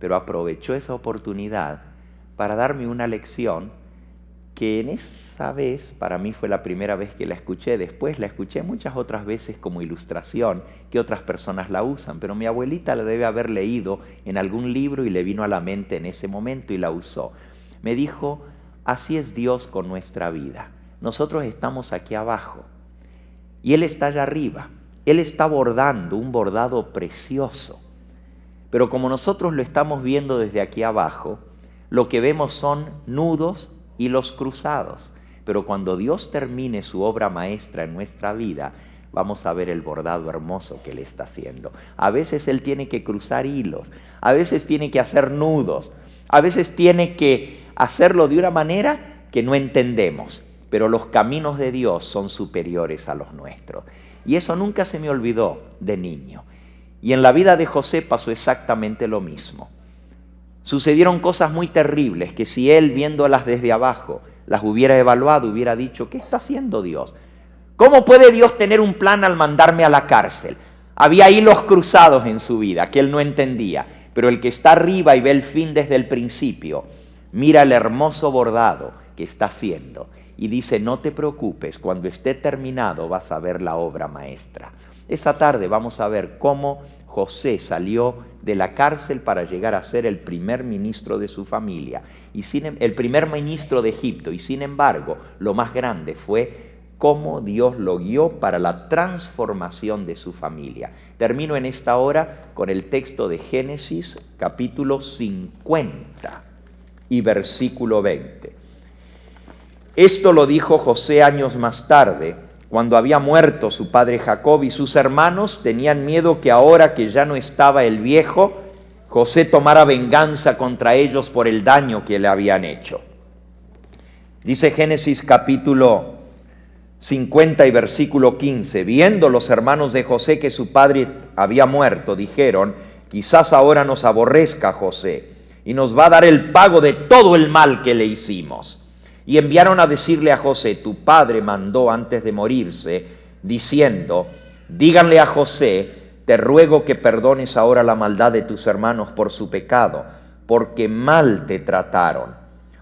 B: pero aprovechó esa oportunidad para darme una lección que en esa vez para mí fue la primera vez que la escuché. Después la escuché muchas otras veces como ilustración que otras personas la usan, pero mi abuelita la debe haber leído en algún libro y le vino a la mente en ese momento y la usó. Me dijo, así es Dios con nuestra vida. Nosotros estamos aquí abajo y Él está allá arriba. Él está bordando un bordado precioso, Pero como nosotros lo estamos viendo desde aquí abajo, lo que vemos son nudos, hilos cruzados. Pero cuando Dios termine su obra maestra en nuestra vida, vamos a ver el bordado hermoso que Él está haciendo. A veces Él tiene que cruzar hilos, a veces tiene que hacer nudos, a veces tiene que hacerlo de una manera que no entendemos. Pero los caminos de Dios son superiores a los nuestros. Y eso nunca se me olvidó de niño. Y en la vida de José pasó exactamente lo mismo. Sucedieron cosas muy terribles que si él, viéndolas desde abajo, las hubiera evaluado, hubiera dicho, ¿qué está haciendo Dios? ¿Cómo puede Dios tener un plan al mandarme a la cárcel? Había hilos cruzados en su vida que él no entendía. Pero el que está arriba y ve el fin desde el principio, mira el hermoso bordado que está haciendo y dice, no te preocupes, cuando esté terminado vas a ver la obra maestra. Esta tarde vamos a ver cómo José salió de la cárcel para llegar a ser el primer ministro de su familia, el primer ministro de Egipto, y sin embargo, lo más grande fue cómo Dios lo guió para la transformación de su familia. Termino en esta hora con el texto de Génesis, capítulo 50 y versículo 20. Esto lo dijo José años más tarde, cuando había muerto su padre Jacob y sus hermanos tenían miedo que ahora que ya no estaba el viejo, José tomara venganza contra ellos por el daño que le habían hecho. Dice Génesis capítulo 50 y versículo 15, viendo los hermanos de José que su padre había muerto, dijeron, quizás ahora nos aborrezca José y nos va a dar el pago de todo el mal que le hicimos. Y enviaron a decirle a José, tu padre mandó antes de morirse, diciendo, díganle a José, te ruego que perdones ahora la maldad de tus hermanos por su pecado, porque mal te trataron.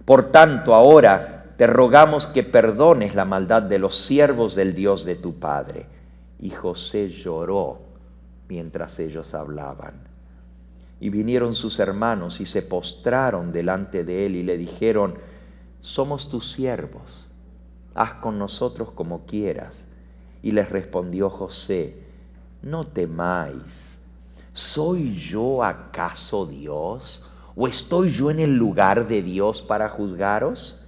B: Por tanto, ahora te rogamos que perdones la maldad de los siervos del Dios de tu padre. Y José lloró mientras ellos hablaban. Y vinieron sus hermanos y se postraron delante de él y le dijeron, somos tus siervos, haz con nosotros como quieras. Y les respondió José, no temáis, ¿soy yo acaso Dios? ¿O estoy yo en el lugar de Dios para juzgaros?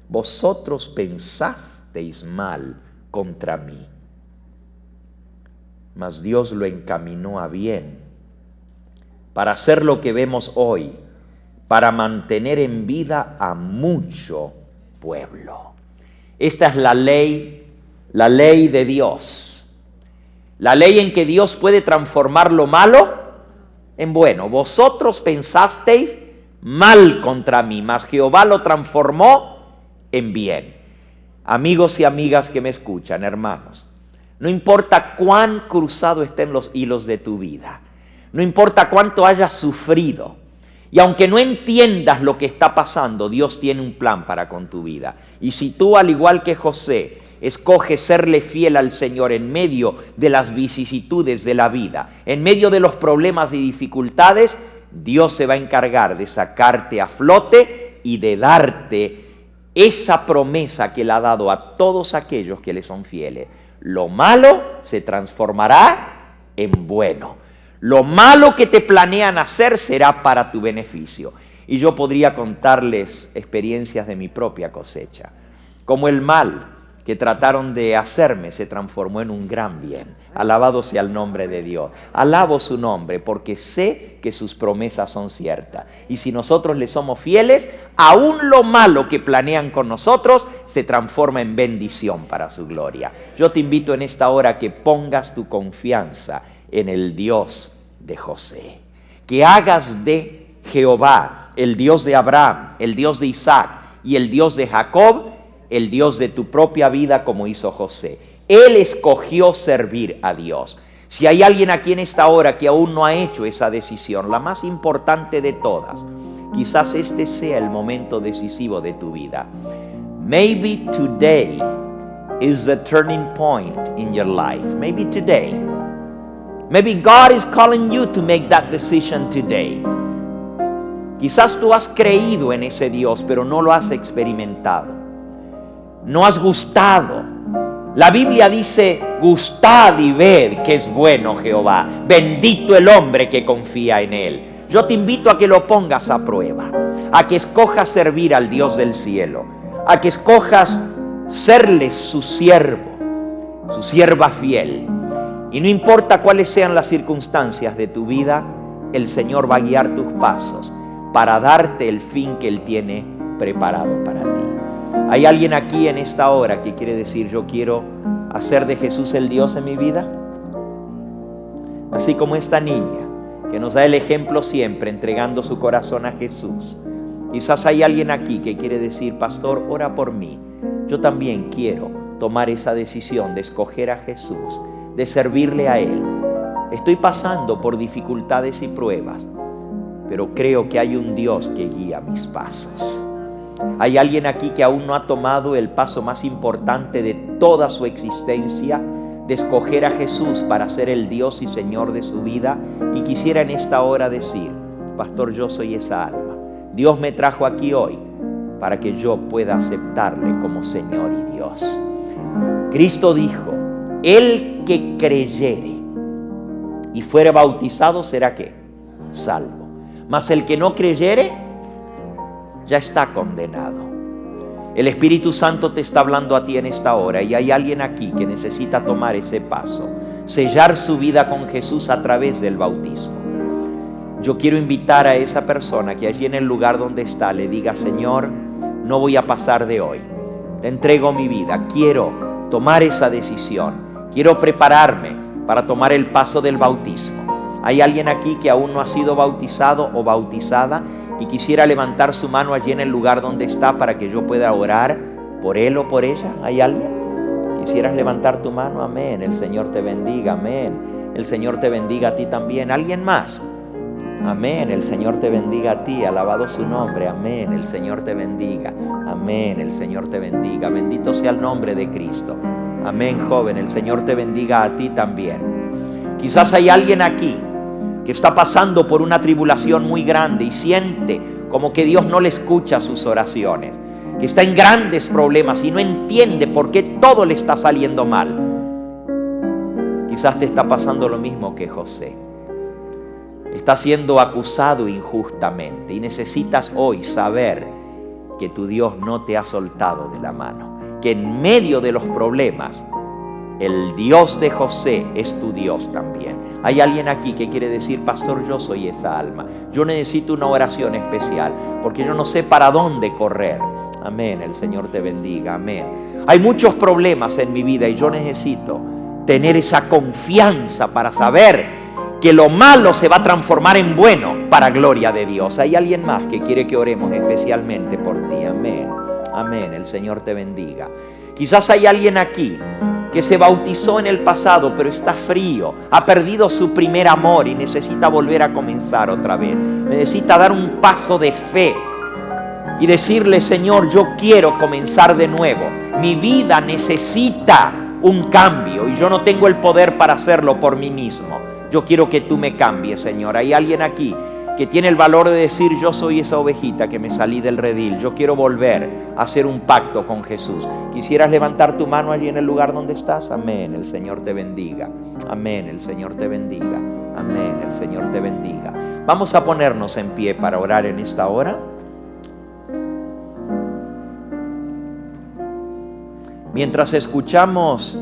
B: Vosotros pensasteis mal contra mí, mas Dios lo encaminó a bien, para hacer lo que vemos hoy, para mantener en vida a mucho pueblo. Esta es la ley de Dios. La ley en que Dios puede transformar lo malo en bueno. Vosotros pensasteis mal contra mí, mas Jehová lo transformó en bien. Amigos y amigas que me escuchan, hermanos, no importa cuán cruzado estén los hilos de tu vida, no importa cuánto hayas sufrido, y aunque no entiendas lo que está pasando, Dios tiene un plan para con tu vida. Y si tú, al igual que José, escoges serle fiel al Señor en medio de las vicisitudes de la vida, en medio de los problemas y dificultades, Dios se va a encargar de sacarte a flote y de darte esa promesa que Él ha dado a todos aquellos que le son fieles. Lo malo se transformará en bueno. Lo malo que te planean hacer será para tu beneficio. Y yo podría contarles experiencias de mi propia cosecha. Como el mal que trataron de hacerme se transformó en un gran bien. Alabado sea el nombre de Dios. Alabo su nombre porque sé que sus promesas son ciertas. Y si nosotros le somos fieles, aún lo malo que planean con nosotros se transforma en bendición para su gloria. Yo te invito en esta hora que pongas tu confianza en el Dios de José, que hagas de Jehová, el Dios de Abraham, el Dios de Isaac y el Dios de Jacob, el Dios de tu propia vida como hizo José. Él escogió servir a Dios. Si hay alguien aquí en esta hora que aún no ha hecho esa decisión, la más importante de todas, quizás este sea el momento decisivo de tu vida. Maybe today is the turning point in your life. Maybe today. Maybe God is calling you to make that decision today. Quizás tú has creído en ese Dios, pero no lo has experimentado. No has gustado La Biblia dice: gustad y ved que es bueno Jehová, bendito el hombre que confía en él. Yo te invito a que lo pongas a prueba, a que escojas servir al Dios del cielo, a que escojas serle su siervo, su sierva fiel. Y no importa cuáles sean las circunstancias de tu vida, el Señor va a guiar tus pasos para darte el fin que Él tiene preparado para ti. ¿Hay alguien aquí en esta hora que quiere decir: yo quiero hacer de Jesús el Dios en mi vida? Así como esta niña que nos da el ejemplo siempre entregando su corazón a Jesús. Quizás hay alguien aquí que quiere decir: pastor, ora por mí. Yo también quiero tomar esa decisión de escoger a Jesús, de servirle a Él. Estoy pasando por dificultades y pruebas, pero creo que hay un Dios que guía mis pasos. Hay alguien aquí que aún no ha tomado el paso más importante de toda su existencia, de escoger a Jesús para ser el Dios y Señor de su vida, y quisiera en esta hora decir: pastor, yo soy esa alma. Dios me trajo aquí hoy para que yo pueda aceptarle como Señor y Dios. Cristo dijo: el que creyere y fuere bautizado será ¿qué? Salvo. Mas el que no creyere ya está condenado. El Espíritu Santo te está hablando a ti en esta hora, y hay alguien aquí que necesita tomar ese paso, sellar su vida con Jesús a través del bautismo. Yo quiero invitar a esa persona que allí en el lugar donde está le diga: Señor, no voy a pasar de hoy, te entrego mi vida, quiero tomar esa decisión, quiero prepararme para tomar el paso del bautismo. Hay alguien aquí que aún no ha sido bautizado o bautizada y quisiera levantar su mano allí en el lugar donde está para que yo pueda orar por él o por ella. ¿Hay alguien? ¿Quisieras levantar tu mano? Amén. El Señor te bendiga. Amén. El Señor te bendiga a ti también. ¿Alguien más? Amén. El Señor te bendiga a ti. Alabado su nombre. Amén. El Señor te bendiga. Amén. El Señor te bendiga. Bendito sea el nombre de Cristo. Amén, joven. El Señor te bendiga a ti también. Quizás hay alguien aquí que está pasando por una tribulación muy grande y siente como que Dios no le escucha sus oraciones, que está en grandes problemas y no entiende por qué todo le está saliendo mal. Quizás te está pasando lo mismo que José. Está siendo acusado injustamente y necesitas hoy saber que tu Dios no te ha soltado de la mano, que en medio de los problemas el Dios de José es tu Dios también. Hay alguien aquí que quiere decir: pastor, yo soy esa alma. Yo necesito una oración especial porque yo no sé para dónde correr. Amén. El Señor te bendiga. Amén. Hay muchos problemas en mi vida y yo necesito tener esa confianza para saber que lo malo se va a transformar en bueno para gloria de Dios. Hay alguien más que quiere que oremos especialmente por ti. Amén. Amén. El Señor te bendiga. Quizás hay alguien aquí que se bautizó en el pasado, pero está frío, ha perdido su primer amor y necesita volver a comenzar otra vez. Necesita dar un paso de fe y decirle: Señor, yo quiero comenzar de nuevo. Mi vida necesita un cambio y yo no tengo el poder para hacerlo por mí mismo. Yo quiero que tú me cambies, Señor. Hay alguien aquí que tiene el valor de decir: yo soy esa ovejita que me salí del redil, yo quiero volver a hacer un pacto con Jesús. ¿Quisieras levantar tu mano allí en el lugar donde estás? Amén. El Señor te bendiga. Amén. El Señor te bendiga. Amén. El Señor te bendiga. Vamos a ponernos en pie para orar en esta hora. Mientras escuchamos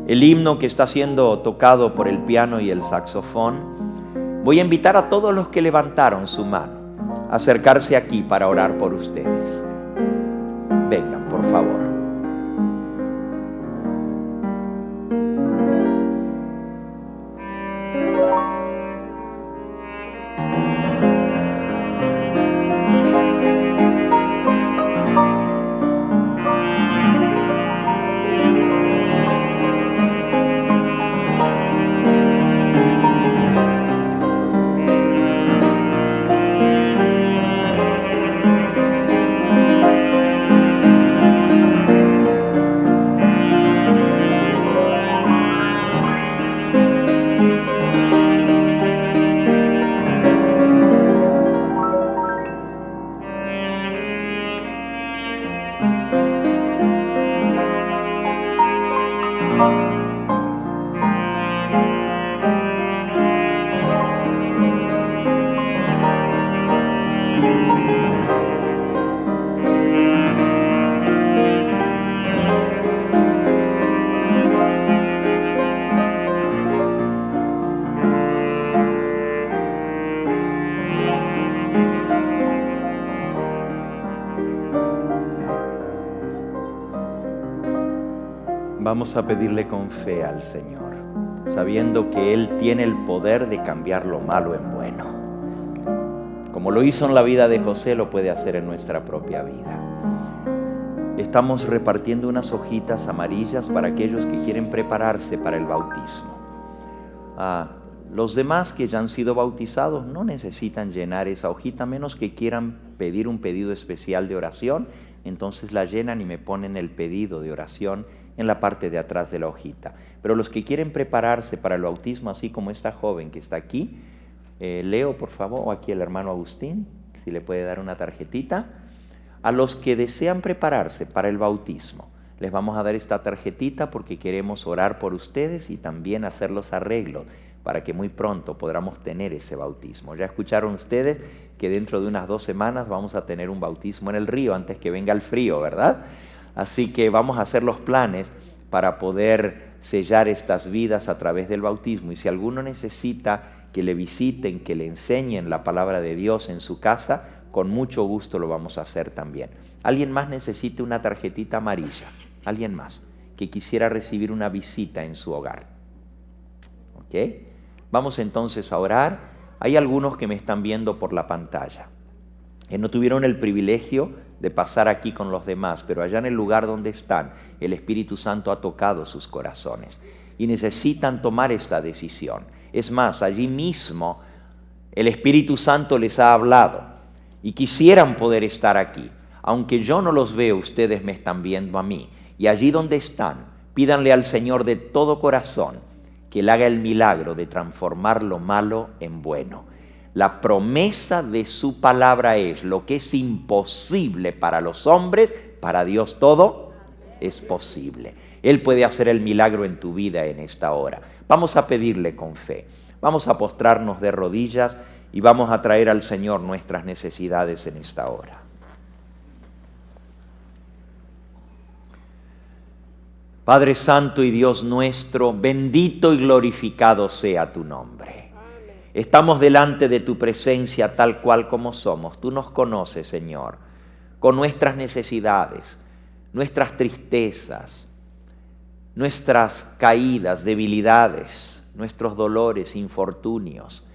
B: el himno que está siendo tocado por el piano y el saxofón, voy a invitar a todos los que levantaron su mano a acercarse aquí para orar por ustedes. Vengan, por favor. Vamos a pedirle con fe al Señor, sabiendo que Él tiene el poder de cambiar lo malo en bueno. Como lo hizo en la vida de José, lo puede hacer en nuestra propia vida. Estamos repartiendo unas hojitas amarillas para aquellos que quieren prepararse para el bautismo. Los demás que ya han sido bautizados no necesitan llenar esa hojita, a menos que quieran pedir un pedido especial de oración. Entonces la llenan y me ponen el pedido de oración en la parte de atrás de la hojita. Pero los que quieren prepararse para el bautismo, así como esta joven que está aquí, Leo, por favor, o aquí el hermano Agustín, si le puede dar una tarjetita. A los que desean prepararse para el bautismo, les vamos a dar esta tarjetita porque queremos orar por ustedes y también hacer los arreglos para que muy pronto podamos tener ese bautismo. Ya escucharon ustedes que dentro de unas 2 semanas vamos a tener un bautismo en el río antes que venga el frío, ¿verdad? Así que vamos a hacer los planes para poder sellar estas vidas a través del bautismo. Y si alguno necesita que le visiten, que le enseñen la palabra de Dios en su casa, con mucho gusto lo vamos a hacer también. ¿Alguien más necesita una tarjetita amarilla? ¿Alguien más que quisiera recibir una visita en su hogar? ¿Ok? Vamos entonces a orar. Hay algunos que me están viendo por la pantalla. No tuvieron el privilegio de pasar aquí con los demás, pero allá en el lugar donde están, el Espíritu Santo ha tocado sus corazones y necesitan tomar esta decisión. Es más, allí mismo el Espíritu Santo les ha hablado y quisieran poder estar aquí. Aunque yo no los veo, ustedes me están viendo a mí. Y allí donde están, pídanle al Señor de todo corazón que Él haga el milagro de transformar lo malo en bueno. La promesa de su palabra es: lo que es imposible para los hombres, para Dios todo es posible. Él puede hacer el milagro en tu vida en esta hora. Vamos a pedirle con fe. Vamos a postrarnos de rodillas y vamos a traer al Señor nuestras necesidades en esta hora. Padre Santo y Dios nuestro, bendito y glorificado sea tu nombre. Estamos delante de tu presencia tal cual como somos. Tú nos conoces, Señor, con nuestras necesidades, nuestras tristezas, nuestras caídas, debilidades, nuestros dolores, infortunios.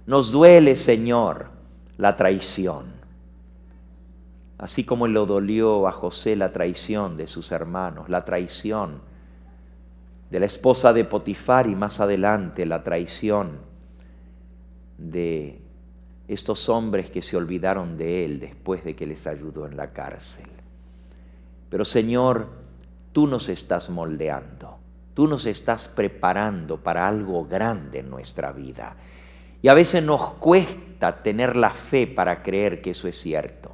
B: Nos duele, Señor, la traición. Así como le dolió a José la traición de sus hermanos, la traición de la esposa de Potifar y más adelante la traición de estos hombres que se olvidaron de él después de que les ayudó en la cárcel. Pero Señor, tú nos estás moldeando, tú nos estás preparando para algo grande en nuestra vida. Y a veces nos cuesta tener la fe para creer que eso es cierto.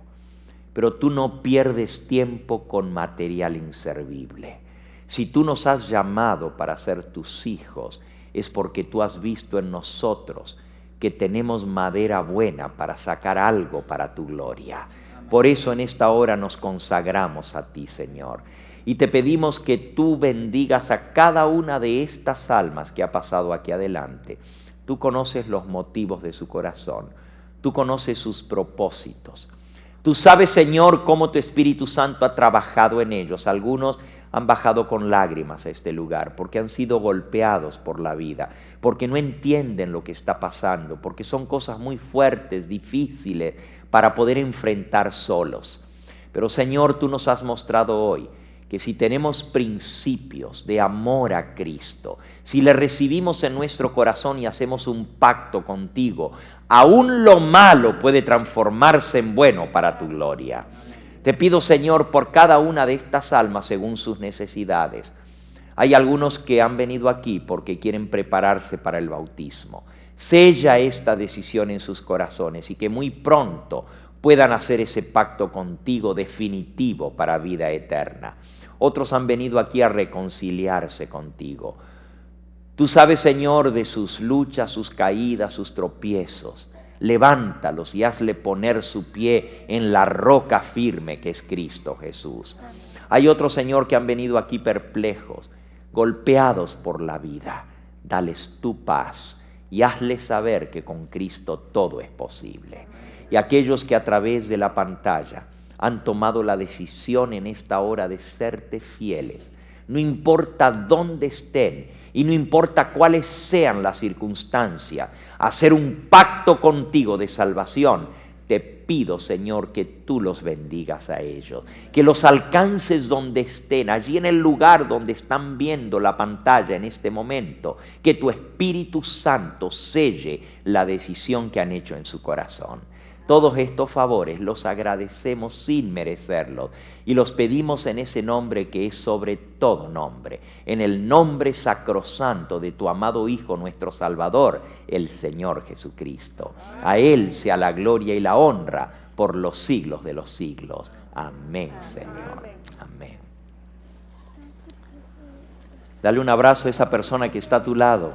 B: Pero tú no pierdes tiempo con material inservible. Si tú nos has llamado para ser tus hijos, es porque tú has visto en nosotros que tenemos madera buena para sacar algo para tu gloria. Por eso en esta hora nos consagramos a ti, Señor. Y te pedimos que tú bendigas a cada una de estas almas que ha pasado aquí adelante. Tú conoces los motivos de su corazón. Tú conoces sus propósitos. Tú sabes, Señor, cómo tu Espíritu Santo ha trabajado en ellos. Algunos han bajado con lágrimas a este lugar porque han sido golpeados por la vida, porque no entienden lo que está pasando, porque son cosas muy fuertes, difíciles para poder enfrentar solos. Pero, Señor, tú nos has mostrado hoy que si tenemos principios de amor a Cristo, si le recibimos en nuestro corazón y hacemos un pacto contigo, aún lo malo puede transformarse en bueno para tu gloria. Te pido, Señor, por cada una de estas almas según sus necesidades. Hay algunos que han venido aquí porque quieren prepararse para el bautismo. Sella esta decisión en sus corazones y que muy pronto puedan hacer ese pacto contigo definitivo para vida eterna. Otros han venido aquí a reconciliarse contigo. Tú sabes, Señor, de sus luchas, sus caídas, sus tropiezos. Levántalos y hazle poner su pie en la roca firme que es Cristo Jesús. Hay otros, Señor, que han venido aquí perplejos, golpeados por la vida. Dales tu paz y hazles saber que con Cristo todo es posible. Y aquellos que a través de la pantalla han tomado la decisión en esta hora de serte fieles, no importa dónde estén y no importa cuáles sean las circunstancias, hacer un pacto contigo de salvación, te pido, Señor, que tú los bendigas a ellos, que los alcances donde estén, allí en el lugar donde están viendo la pantalla en este momento, que tu Espíritu Santo selle la decisión que han hecho en su corazón. Todos estos favores los agradecemos sin merecerlos y los pedimos en ese nombre que es sobre todo nombre, en el nombre sacrosanto de tu amado Hijo, nuestro Salvador, el Señor Jesucristo. A Él sea la gloria y la honra por los siglos de los siglos. Amén, Señor. Amén. Dale un abrazo a esa persona que está a tu lado.